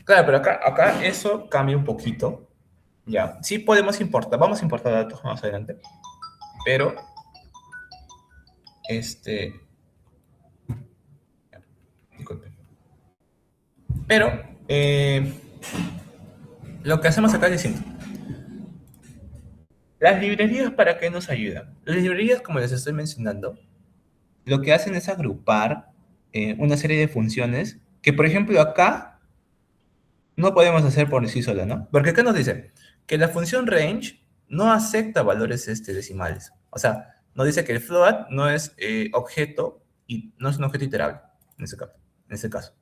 Claro, pero acá eso cambia un poquito. Ya, sí podemos importar, vamos a importar datos más adelante, pero, disculpe. Pero, lo que hacemos acá es distinto. Las librerías, ¿para qué nos ayudan? Las librerías, como les estoy mencionando, lo que hacen es agrupar una serie de funciones que, por ejemplo, acá no podemos hacer por sí sola, ¿no? Porque acá nos dice que la función range no acepta valores decimales. O sea, nos dice que el float no es objeto y no es un objeto iterable en este caso.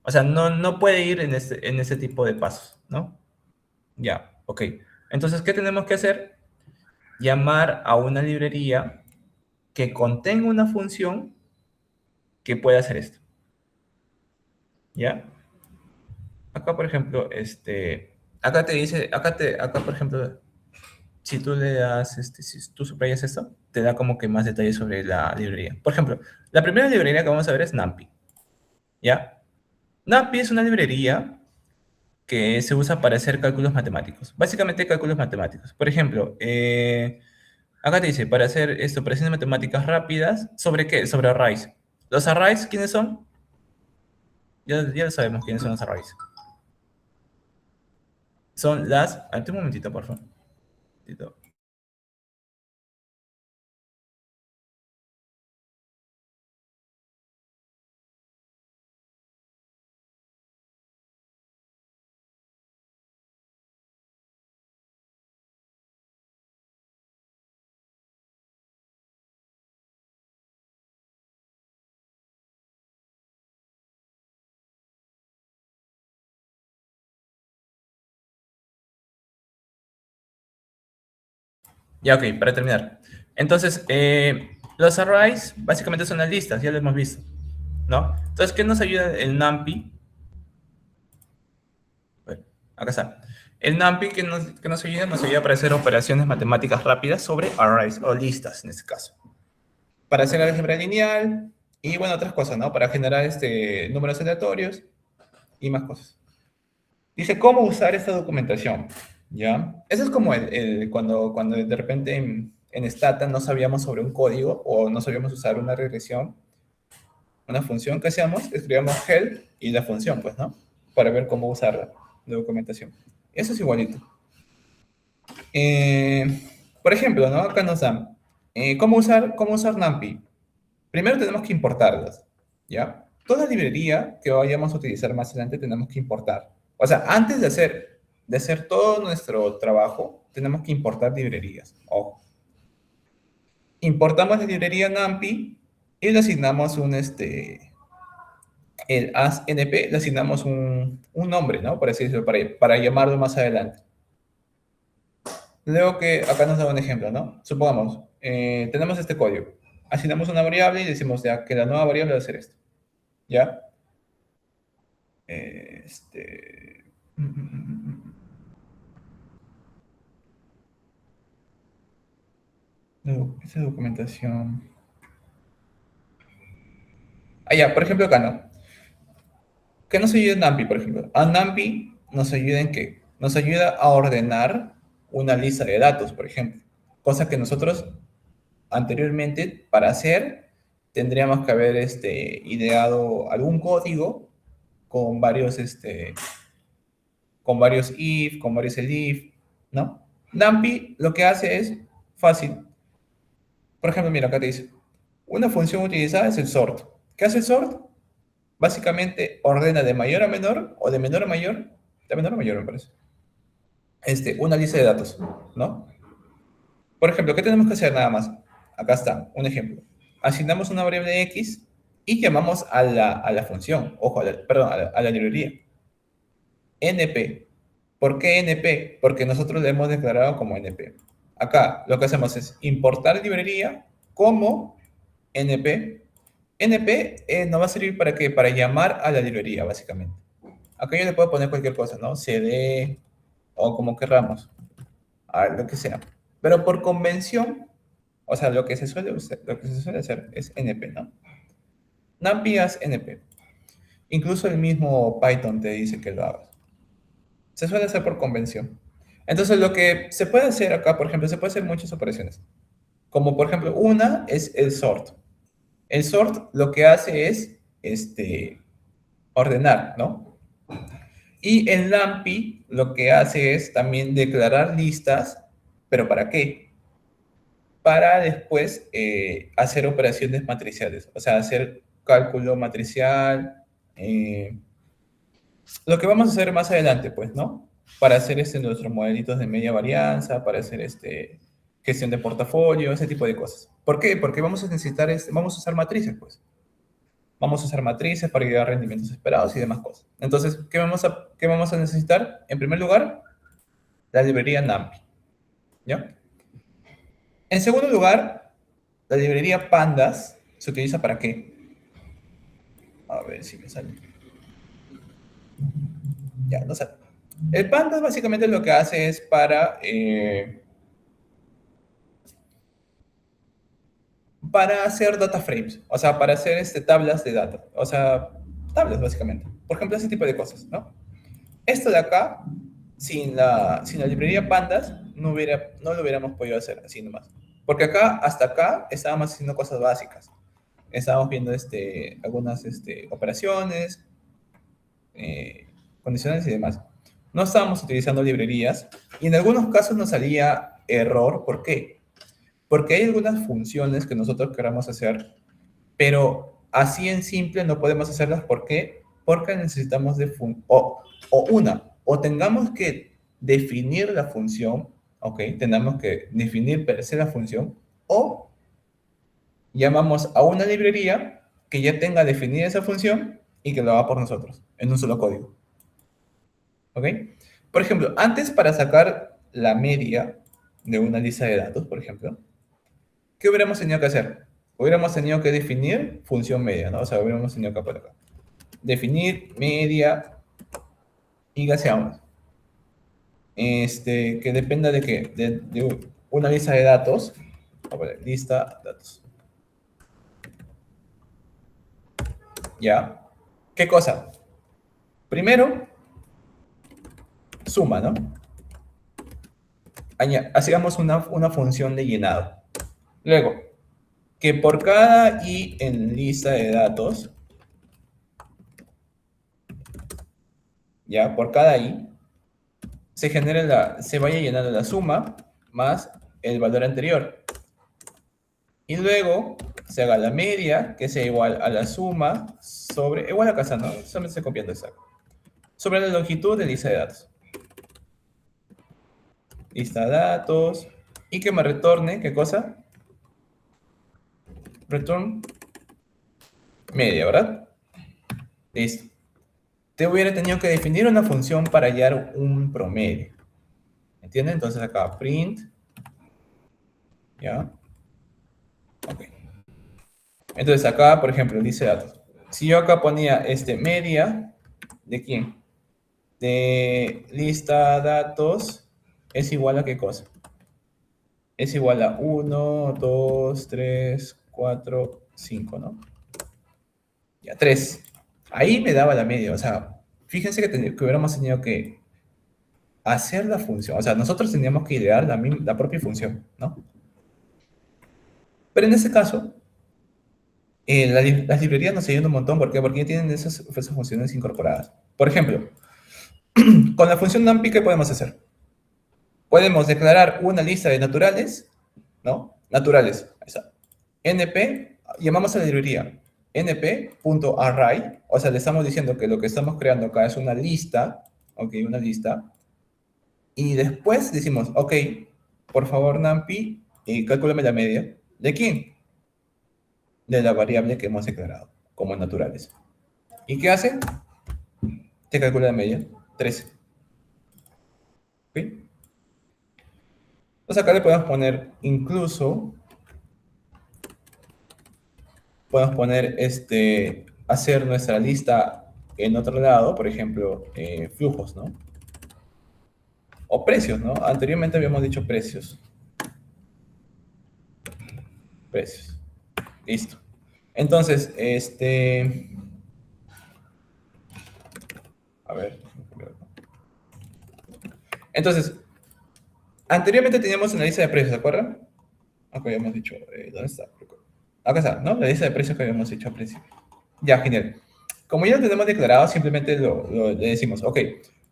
O sea, no puede ir en ese tipo de pasos, ¿no? Ya, ok. Entonces, ¿qué tenemos que hacer? Llamar a una librería que contenga una función que pueda hacer esto. ¿Ya? Acá, por ejemplo, acá te dice, acá, por ejemplo, si tú le das, si tú subrayas esto, te da como que más detalles sobre la librería. Por ejemplo, la primera librería que vamos a ver es NumPy, ¿ya? NumPy es una librería que se usa para hacer cálculos matemáticos. Básicamente cálculos matemáticos. Por ejemplo, acá te dice, para hacer operaciones matemáticas rápidas, ¿sobre qué? Sobre arrays. ¿Los arrays quiénes son? Ya lo sabemos quiénes son los arrays. Son las... Un momentito, por favor. Ya, ok, para terminar. Entonces, los arrays básicamente son las listas, ya lo hemos visto, ¿no? Entonces, ¿qué nos ayuda el NumPy? Bueno, acá está. El NumPy que nos ayuda para hacer operaciones matemáticas rápidas sobre arrays, o listas en este caso. Para hacer álgebra lineal y, bueno, otras cosas, ¿no? Para generar números aleatorios y más cosas. Dice, ¿cómo usar esta documentación? ¿Ya? Eso es como cuando de repente en Stata no sabíamos sobre un código o no sabíamos usar una regresión, una función que hacíamos, escribíamos help y la función, pues, ¿no? Para ver cómo usar la documentación. Eso es igualito. Por ejemplo, ¿no? Acá nos dan, ¿cómo usar NumPy? Primero tenemos que importarlas, ¿ya? Toda librería que vayamos a utilizar más adelante tenemos que importar. O sea, antes de hacer todo nuestro trabajo, tenemos que importar librerías. Ojo. Importamos la librería NumPy y le asignamos el as np, le asignamos un nombre, ¿no? Por así decirlo, para llamarlo más adelante. Luego que acá nos da un ejemplo, ¿no? Supongamos, tenemos este código. Asignamos una variable y decimos ya que la nueva variable va a ser esto. ¿Ya? Este... Esa documentación. Ah, ya, por ejemplo, acá, ¿no? ¿Qué nos ayuda NumPy, por ejemplo? A NumPy nos ayuda en qué? Nos ayuda a ordenar una lista de datos, por ejemplo. Cosa que nosotros anteriormente, para hacer, tendríamos que haber ideado algún código con con varios if, con varios elif, ¿no? NumPy lo que hace es fácil. Por ejemplo, mira, acá te dice, una función utilizada es el sort. ¿Qué hace el sort? Básicamente ordena de mayor a menor, o de menor a mayor, de menor a mayor me parece, una lista de datos, ¿no? Por ejemplo, ¿qué tenemos que hacer nada más? Acá está, un ejemplo. Asignamos una variable x y llamamos a la función, ojo, perdón, a la librería. np. ¿Por qué np? Porque nosotros le hemos declarado como np. Acá lo que hacemos es importar librería como np. np nos va a servir para qué? Para llamar a la librería, básicamente. Acá yo le puedo poner cualquier cosa, ¿no? cd o como querramos, lo que sea. Pero por convención, o sea, lo que se suele hacer es np, ¿no? NumPy haz np. Incluso el mismo Python te dice que lo hagas. Se suele hacer por convención. Entonces, lo que se puede hacer acá, por ejemplo, se puede hacer muchas operaciones. Como, por ejemplo, una es el sort. El sort lo que hace es ordenar, ¿no? Y el NumPy lo que hace es también declarar listas, ¿pero para qué? Para después hacer operaciones matriciales, o sea, hacer cálculo matricial, lo que vamos a hacer más adelante, pues, ¿no? Para hacer nuestros modelitos de media varianza, para hacer gestión de portafolio, ese tipo de cosas. ¿Por qué? Porque vamos a necesitar, vamos a usar matrices, pues. Vamos a usar matrices para llegar a rendimientos esperados y demás cosas. Entonces, qué vamos a necesitar? En primer lugar, la librería NumPy, ¿ya? En segundo lugar, la librería Pandas se utiliza para qué? A ver si me sale. Ya, no sale. El Pandas básicamente lo que hace es para hacer data frames, o sea, para hacer tablas de datos, o sea, tablas básicamente. Por ejemplo, ese tipo de cosas, ¿no? Esto de acá, sin la librería Pandas, no lo hubiéramos podido hacer así nomás. Porque acá, hasta acá, estábamos haciendo cosas básicas. Estábamos viendo algunas operaciones, condiciones y demás. No estábamos utilizando librerías y en algunos casos nos salía error. ¿Por qué? Porque hay algunas funciones que nosotros queramos hacer, pero así en simple no podemos hacerlas. ¿Por qué? Porque necesitamos o tengamos que definir la función, ¿ok? Tenemos que definir per se la función, o llamamos a una librería que ya tenga definida esa función y que lo haga por nosotros, en un solo código. ¿Ok? Por ejemplo, antes para sacar la media de una lista de datos, por ejemplo, ¿qué hubiéramos tenido que hacer? Hubiéramos tenido que definir función media, ¿no? O sea, hubiéramos tenido que poner acá. Definir media y ¿qué hacíamos? Que dependa de qué? De una lista de datos. Vamos a poner lista datos. ¿Ya? ¿Qué cosa? Primero, suma, ¿no? Hacíamos una función de llenado. Luego, que por cada i en lista de datos, ya, por cada i, se vaya llenando la suma más el valor anterior. Y luego se haga la media, que sea igual a la suma sobre, igual a casa, ¿no? Solamente estoy copiando esa. Sobre la longitud de lista de datos. Lista de datos. Y que me retorne, ¿qué cosa? Return media, ¿verdad? Listo. Te hubiera tenido que definir una función para hallar un promedio. ¿Entiendes? Entonces acá print, ¿ya? Ok. Entonces acá, por ejemplo, dice datos. Si yo acá ponía media, ¿de quién? De lista datos, es igual a ¿qué cosa? Es igual a 1, 2, 3, 4, 5, ¿no? Ya, 3. Ahí me daba la media, o sea, fíjense que hubiéramos tenido que hacer la función, o sea, nosotros teníamos que idear la propia función, ¿no? Pero en este caso, las librerías nos ayudan un montón, ¿por qué? Porque ya tienen esas funciones incorporadas. Por ejemplo, con la función numpy, ¿qué podemos hacer? Podemos declarar una lista de naturales, ¿no? Naturales, ahí está. np, llamamos a la librería np.array, o sea, le estamos diciendo que lo que estamos creando acá es una lista, ok, una lista, y después decimos, ok, por favor, numpy, cálculame la media. ¿De quién? De la variable que hemos declarado como naturales. ¿Y qué hace? Te calcula la media, 13. ¿Ok? Entonces acá le podemos poner incluso, podemos poner hacer nuestra lista en otro lado, por ejemplo, flujos, ¿no? O precios, ¿no? Anteriormente habíamos dicho precios. Precios. Listo. Entonces, a ver. Entonces, anteriormente teníamos una lista de precios, ¿se acuerdan? Acá habíamos dicho, ¿dónde está? Acá está, ¿no? La lista de precios que habíamos hecho al principio. Ya, genial. Como ya lo tenemos declarado, simplemente le decimos, ok,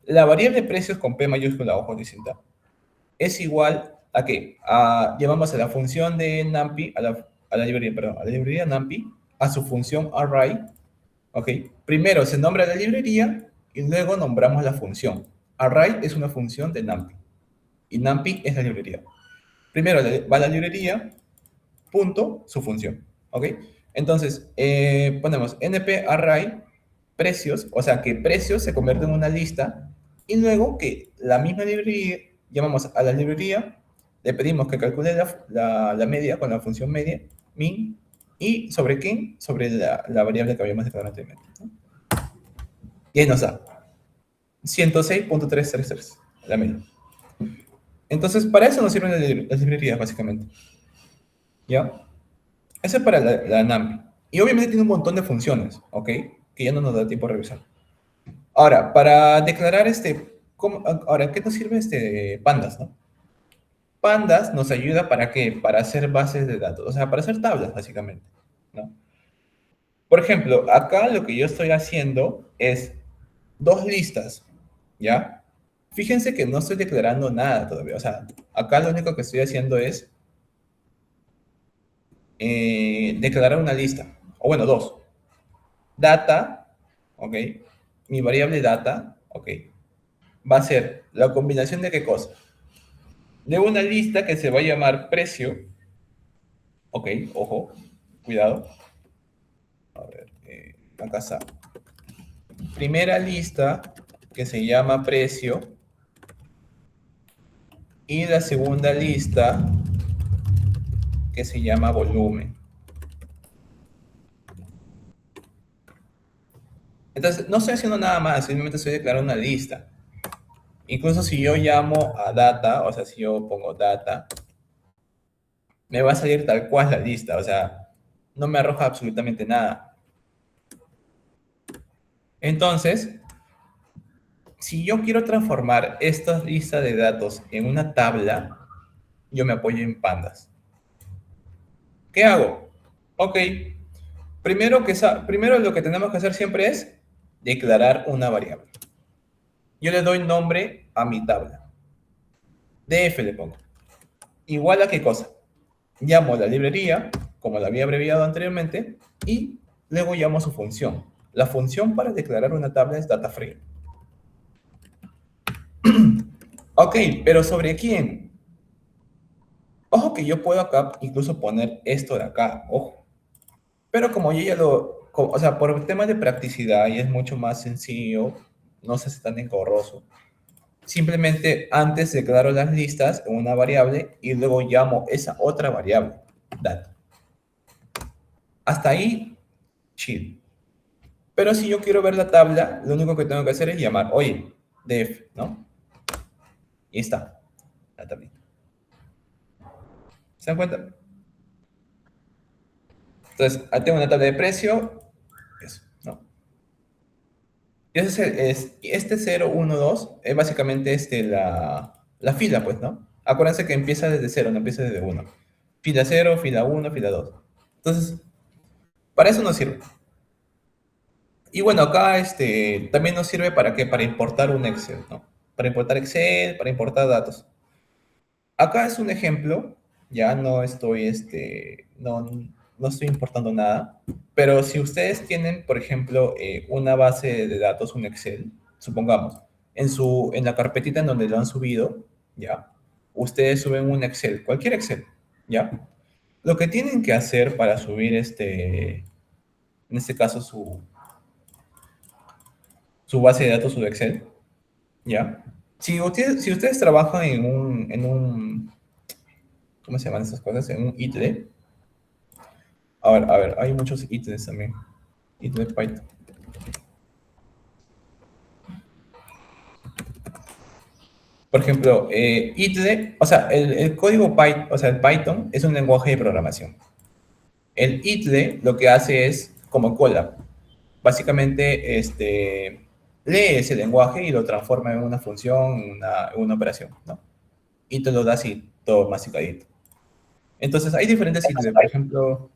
la variable precios con P mayúscula, ojo, distinta, es igual a qué? Llamamos a la función de numpy, a la librería, perdón, a la librería numpy, a su función array, ok. Primero se nombra la librería y luego nombramos la función. Array es una función de numpy y numpy es la librería. Primero va a la librería, punto, su función, ¿ok? Entonces, ponemos np array precios, o sea que precios se convierte en una lista, y luego que la misma librería, llamamos a la librería, le pedimos que calcule la media con la función media, min, y ¿sobre quién? Sobre la variable que habíamos declarado anteriormente, ¿no? Y ahí nos da 106.333, la media. Entonces, para eso nos sirven las librerías, básicamente. ¿Ya? Eso es para la NAMPI. Y obviamente tiene un montón de funciones, ¿ok? Que ya no nos da tiempo de revisar. Ahora, para declarar ahora, ¿qué nos sirve pandas, no? Pandas nos ayuda ¿para qué? Para hacer bases de datos, o sea, para hacer tablas, básicamente, ¿no? Por ejemplo, acá lo que yo estoy haciendo es dos listas, ¿ya? Fíjense que no estoy declarando nada todavía, o sea, acá lo único que estoy haciendo es declarar una lista, o bueno, dos. Data, ¿ok? Mi variable data, ¿ok? Va a ser la combinación de qué cosa? De una lista que se va a llamar precio, ¿ok? Ojo, cuidado. A ver, acá está. Primera lista que se llama precio y la segunda lista que se llama volumen. Entonces, no estoy haciendo nada más, simplemente estoy declarando una lista. Incluso si yo llamo a data, o sea, si yo pongo data, me va a salir tal cual la lista, o sea, no me arroja absolutamente nada. Entonces, si yo quiero transformar esta lista de datos en una tabla, yo me apoyo en pandas. ¿Qué hago? Ok, primero lo que tenemos que hacer siempre es declarar una variable. Yo le doy nombre a mi tabla. df le pongo. ¿Igual a qué cosa? Llamo a la librería, como la había abreviado anteriormente, y luego llamo a su función. La función para declarar una tabla es DataFrame. Ok, pero ¿sobre quién? Ojo que yo puedo acá incluso poner esto de acá, ojo. Pero como o sea, por temas de practicidad y es mucho más sencillo, no se hace tan engorroso. Simplemente antes declaro las listas en una variable y luego llamo esa otra variable, dato. Hasta ahí, chill. Pero si yo quiero ver la tabla, lo único que tengo que hacer es llamar, oye, def, ¿no? Y está, la tablita. ¿Se dan cuenta? Entonces, tengo una tabla de precio, eso, ¿no? Y ese este 0, 1, 2 es básicamente la fila, pues, ¿no? Acuérdense que empieza desde 0, no empieza desde 1. Fila 0, fila 1, fila 2. Entonces, para eso nos sirve. Y bueno, acá también nos sirve para qué? Para importar un Excel, ¿no? Para importar Excel, para importar datos. Acá es un ejemplo, ya no estoy, no estoy importando nada, pero si ustedes tienen, por ejemplo, una base de datos, un Excel, supongamos, en la carpetita en donde lo han subido, ya, ustedes suben un Excel, cualquier Excel, ya. Lo que tienen que hacer para subir en este caso su base de datos, su Excel, ya. Si ustedes trabajan en un ¿cómo se llaman esas cosas? En un ITLE. A ver, hay muchos ITLEs también. ITLE Python. Por ejemplo, ITLE, o sea, el código Python, o sea, el Python es un lenguaje de programación. El ITLE lo que hace es como Colab. Básicamente, lee ese lenguaje y lo transforma en una función, en una operación, ¿no? Y te lo da así, todo masticadito. Entonces, hay diferentes ITLE. Por ejemplo,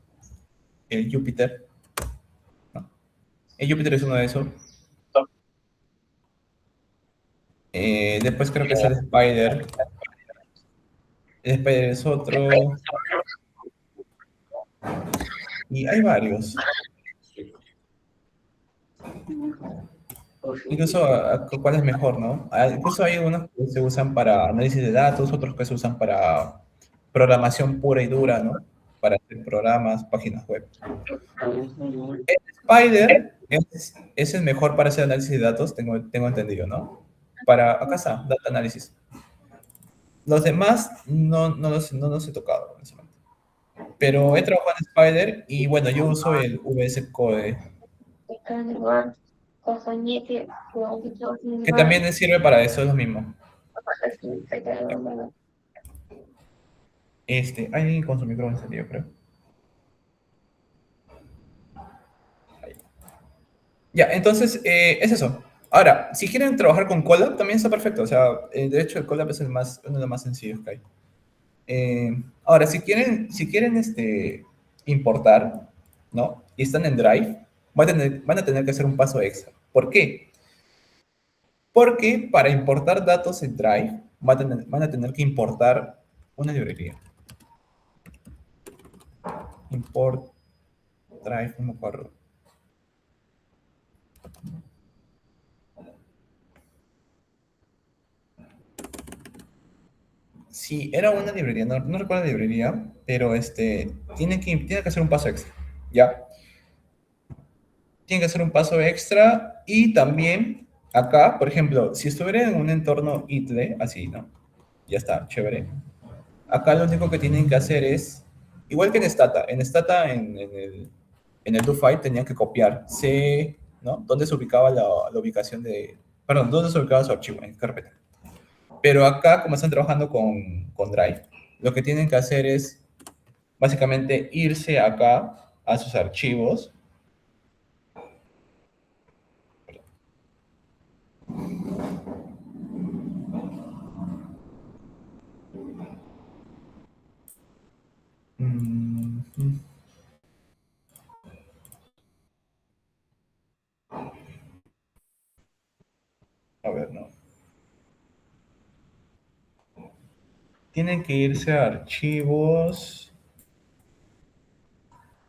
el Jupyter, ¿no? El Jupyter es uno de esos. Después creo que es el Spider. El Spider es otro. Y hay varios. Incluso, ¿cuál es mejor, no? Incluso hay unos que se usan para análisis de datos, otros que se usan para programación pura y dura, ¿no? Para hacer programas, páginas web. El Spider es el mejor para hacer análisis de datos, tengo entendido, ¿no? Acá está, data análisis. Los demás no los he tocado, honestamente. Pero he trabajado en Spider y bueno, yo uso el VS Code, que también sirve para eso, es lo mismo. Alguien con su micrófono encendido, creo. Ahí. Ya, entonces, es eso. Ahora, si quieren trabajar con Colab, también está perfecto. O sea, de hecho, el Colab es uno de los más sencillos que hay. Ahora, si quieren importar, ¿no? Y están en Drive, van a tener que hacer un paso extra. ¿Por qué? Porque para importar datos en Drive, van a tener que importar una librería. Import Drive, no me acuerdo. Sí, era una librería, no recuerdo la librería, pero tiene que hacer un paso extra, ¿ya? Tiene que hacer un paso extra y también acá, por ejemplo, si estuviera en un entorno ITLE, así, ¿no? Ya está, chévere. Acá lo único que tienen que hacer es, igual que en Stata en el DoFile tenían que copiar C, ¿no? ¿Dónde se ubicaba la ubicación perdón, dónde se ubicaba su archivo, en qué carpeta? Pero acá, como están trabajando con Drive, lo que tienen que hacer es básicamente irse acá a sus archivos. A ver, no. Tienen que irse a archivos.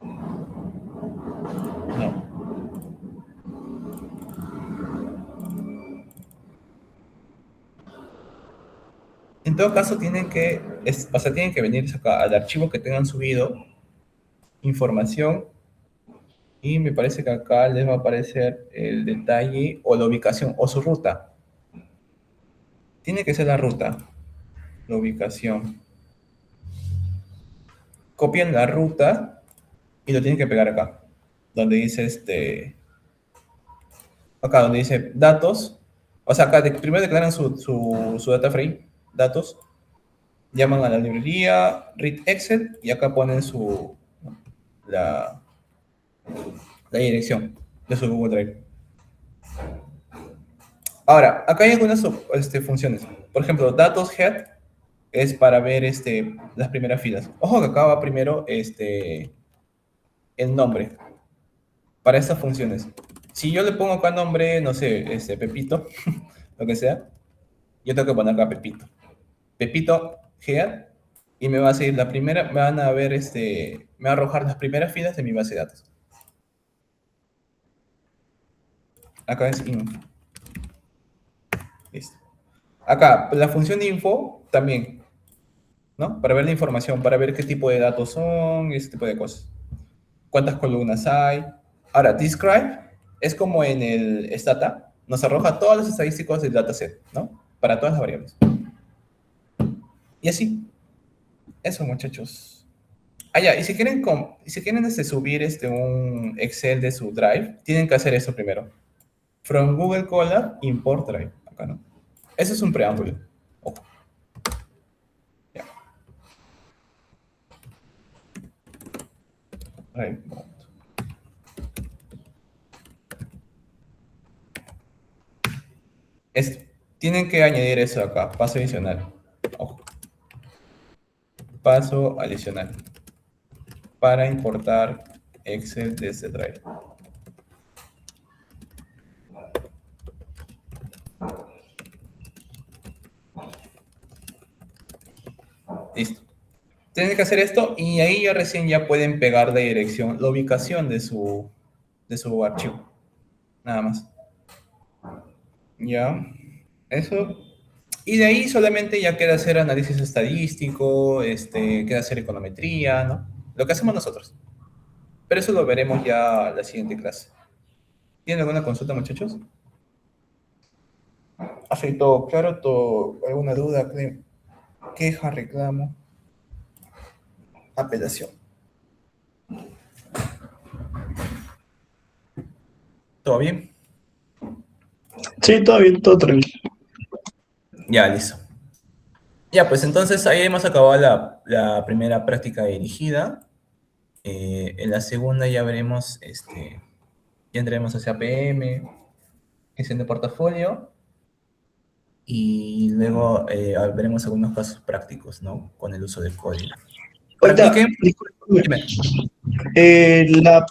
No. En todo caso, tienen que venir acá al archivo que tengan subido, información, Y me parece que acá les va a aparecer el detalle o la ubicación o su ruta. Tiene que ser la ruta, la ubicación. Copian la ruta y lo tienen que pegar acá. Donde dice acá donde dice datos. O sea, acá primero declaran su data frame, datos. Llaman a la librería, read Excel y acá ponen la, la dirección de su Google Drive. Ahora, acá hay algunas funciones. Por ejemplo, datos head es para ver las primeras filas. Ojo que acá va primero el nombre para estas funciones. Si yo le pongo acá nombre, no sé, Pepito, lo que sea, yo tengo que poner acá Pepito. Pepito head y me va a seguir la primera, me van a ver me va a arrojar las primeras filas de mi base de datos. Acá es info. Listo. Acá, la función info también, ¿no? Para ver la información, para ver qué tipo de datos son, ese tipo de cosas. Cuántas columnas hay. Ahora, describe es como en el Stata, nos arroja todas las estadísticas del dataset, ¿no? Para todas las variables. Y así, eso, muchachos. Ah, ya, y si quieren subir un Excel de su Drive, tienen que hacer eso primero. From Google Colab, import Drive. Acá, ¿no? Eso es un preámbulo. Ojo. Ya. Drive mode. Tienen que añadir eso acá, paso adicional. Ojo. Paso adicional. Para importar Excel desde Drive. Listo. Tienen que hacer esto y ahí ya recién ya pueden pegar la dirección, la ubicación de su archivo. Nada más. Ya. Eso. Y de ahí solamente ya queda hacer análisis estadístico, queda hacer econometría, ¿no? Lo que hacemos nosotros. Pero eso lo veremos ya la siguiente clase. ¿Tienen alguna consulta, muchachos? ¿Así todo claro? ¿Todo? ¿Alguna duda? Queja, reclamo, apelación? ¿Todo bien? Sí, todo bien, todo tranquilo. Ya, listo. Ya, pues entonces ahí hemos acabado la primera práctica dirigida. En la segunda ya veremos, ya entraremos hacia PM, gestión de portafolio, y luego veremos algunos casos prácticos, ¿no? Con el uso del código. Ahorita, Practiquen. discúlpame, Dime.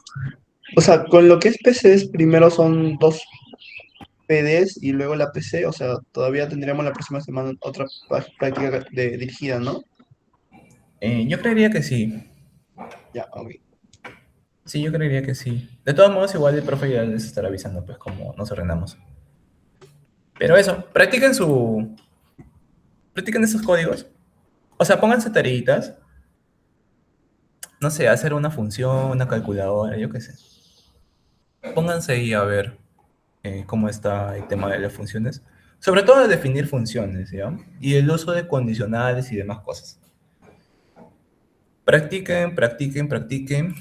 o sea, con lo que es PCs, primero son dos PDs y luego la PC, o sea, todavía tendremos la próxima semana otra práctica dirigida, ¿no? Yo creería que sí. Ya, ok. Sí, yo creería que sí. De todos modos, igual el profe ya les estará avisando, pues, cómo nos ordenamos. Pero eso, practiquen esos códigos. O sea, pónganse tareitas. No sé, hacer una función, una calculadora, yo qué sé. Pónganse ahí a ver cómo está el tema de las funciones. Sobre todo de definir funciones, ¿ya? Y el uso de condicionales y demás cosas. Practiquen, practiquen, practiquen.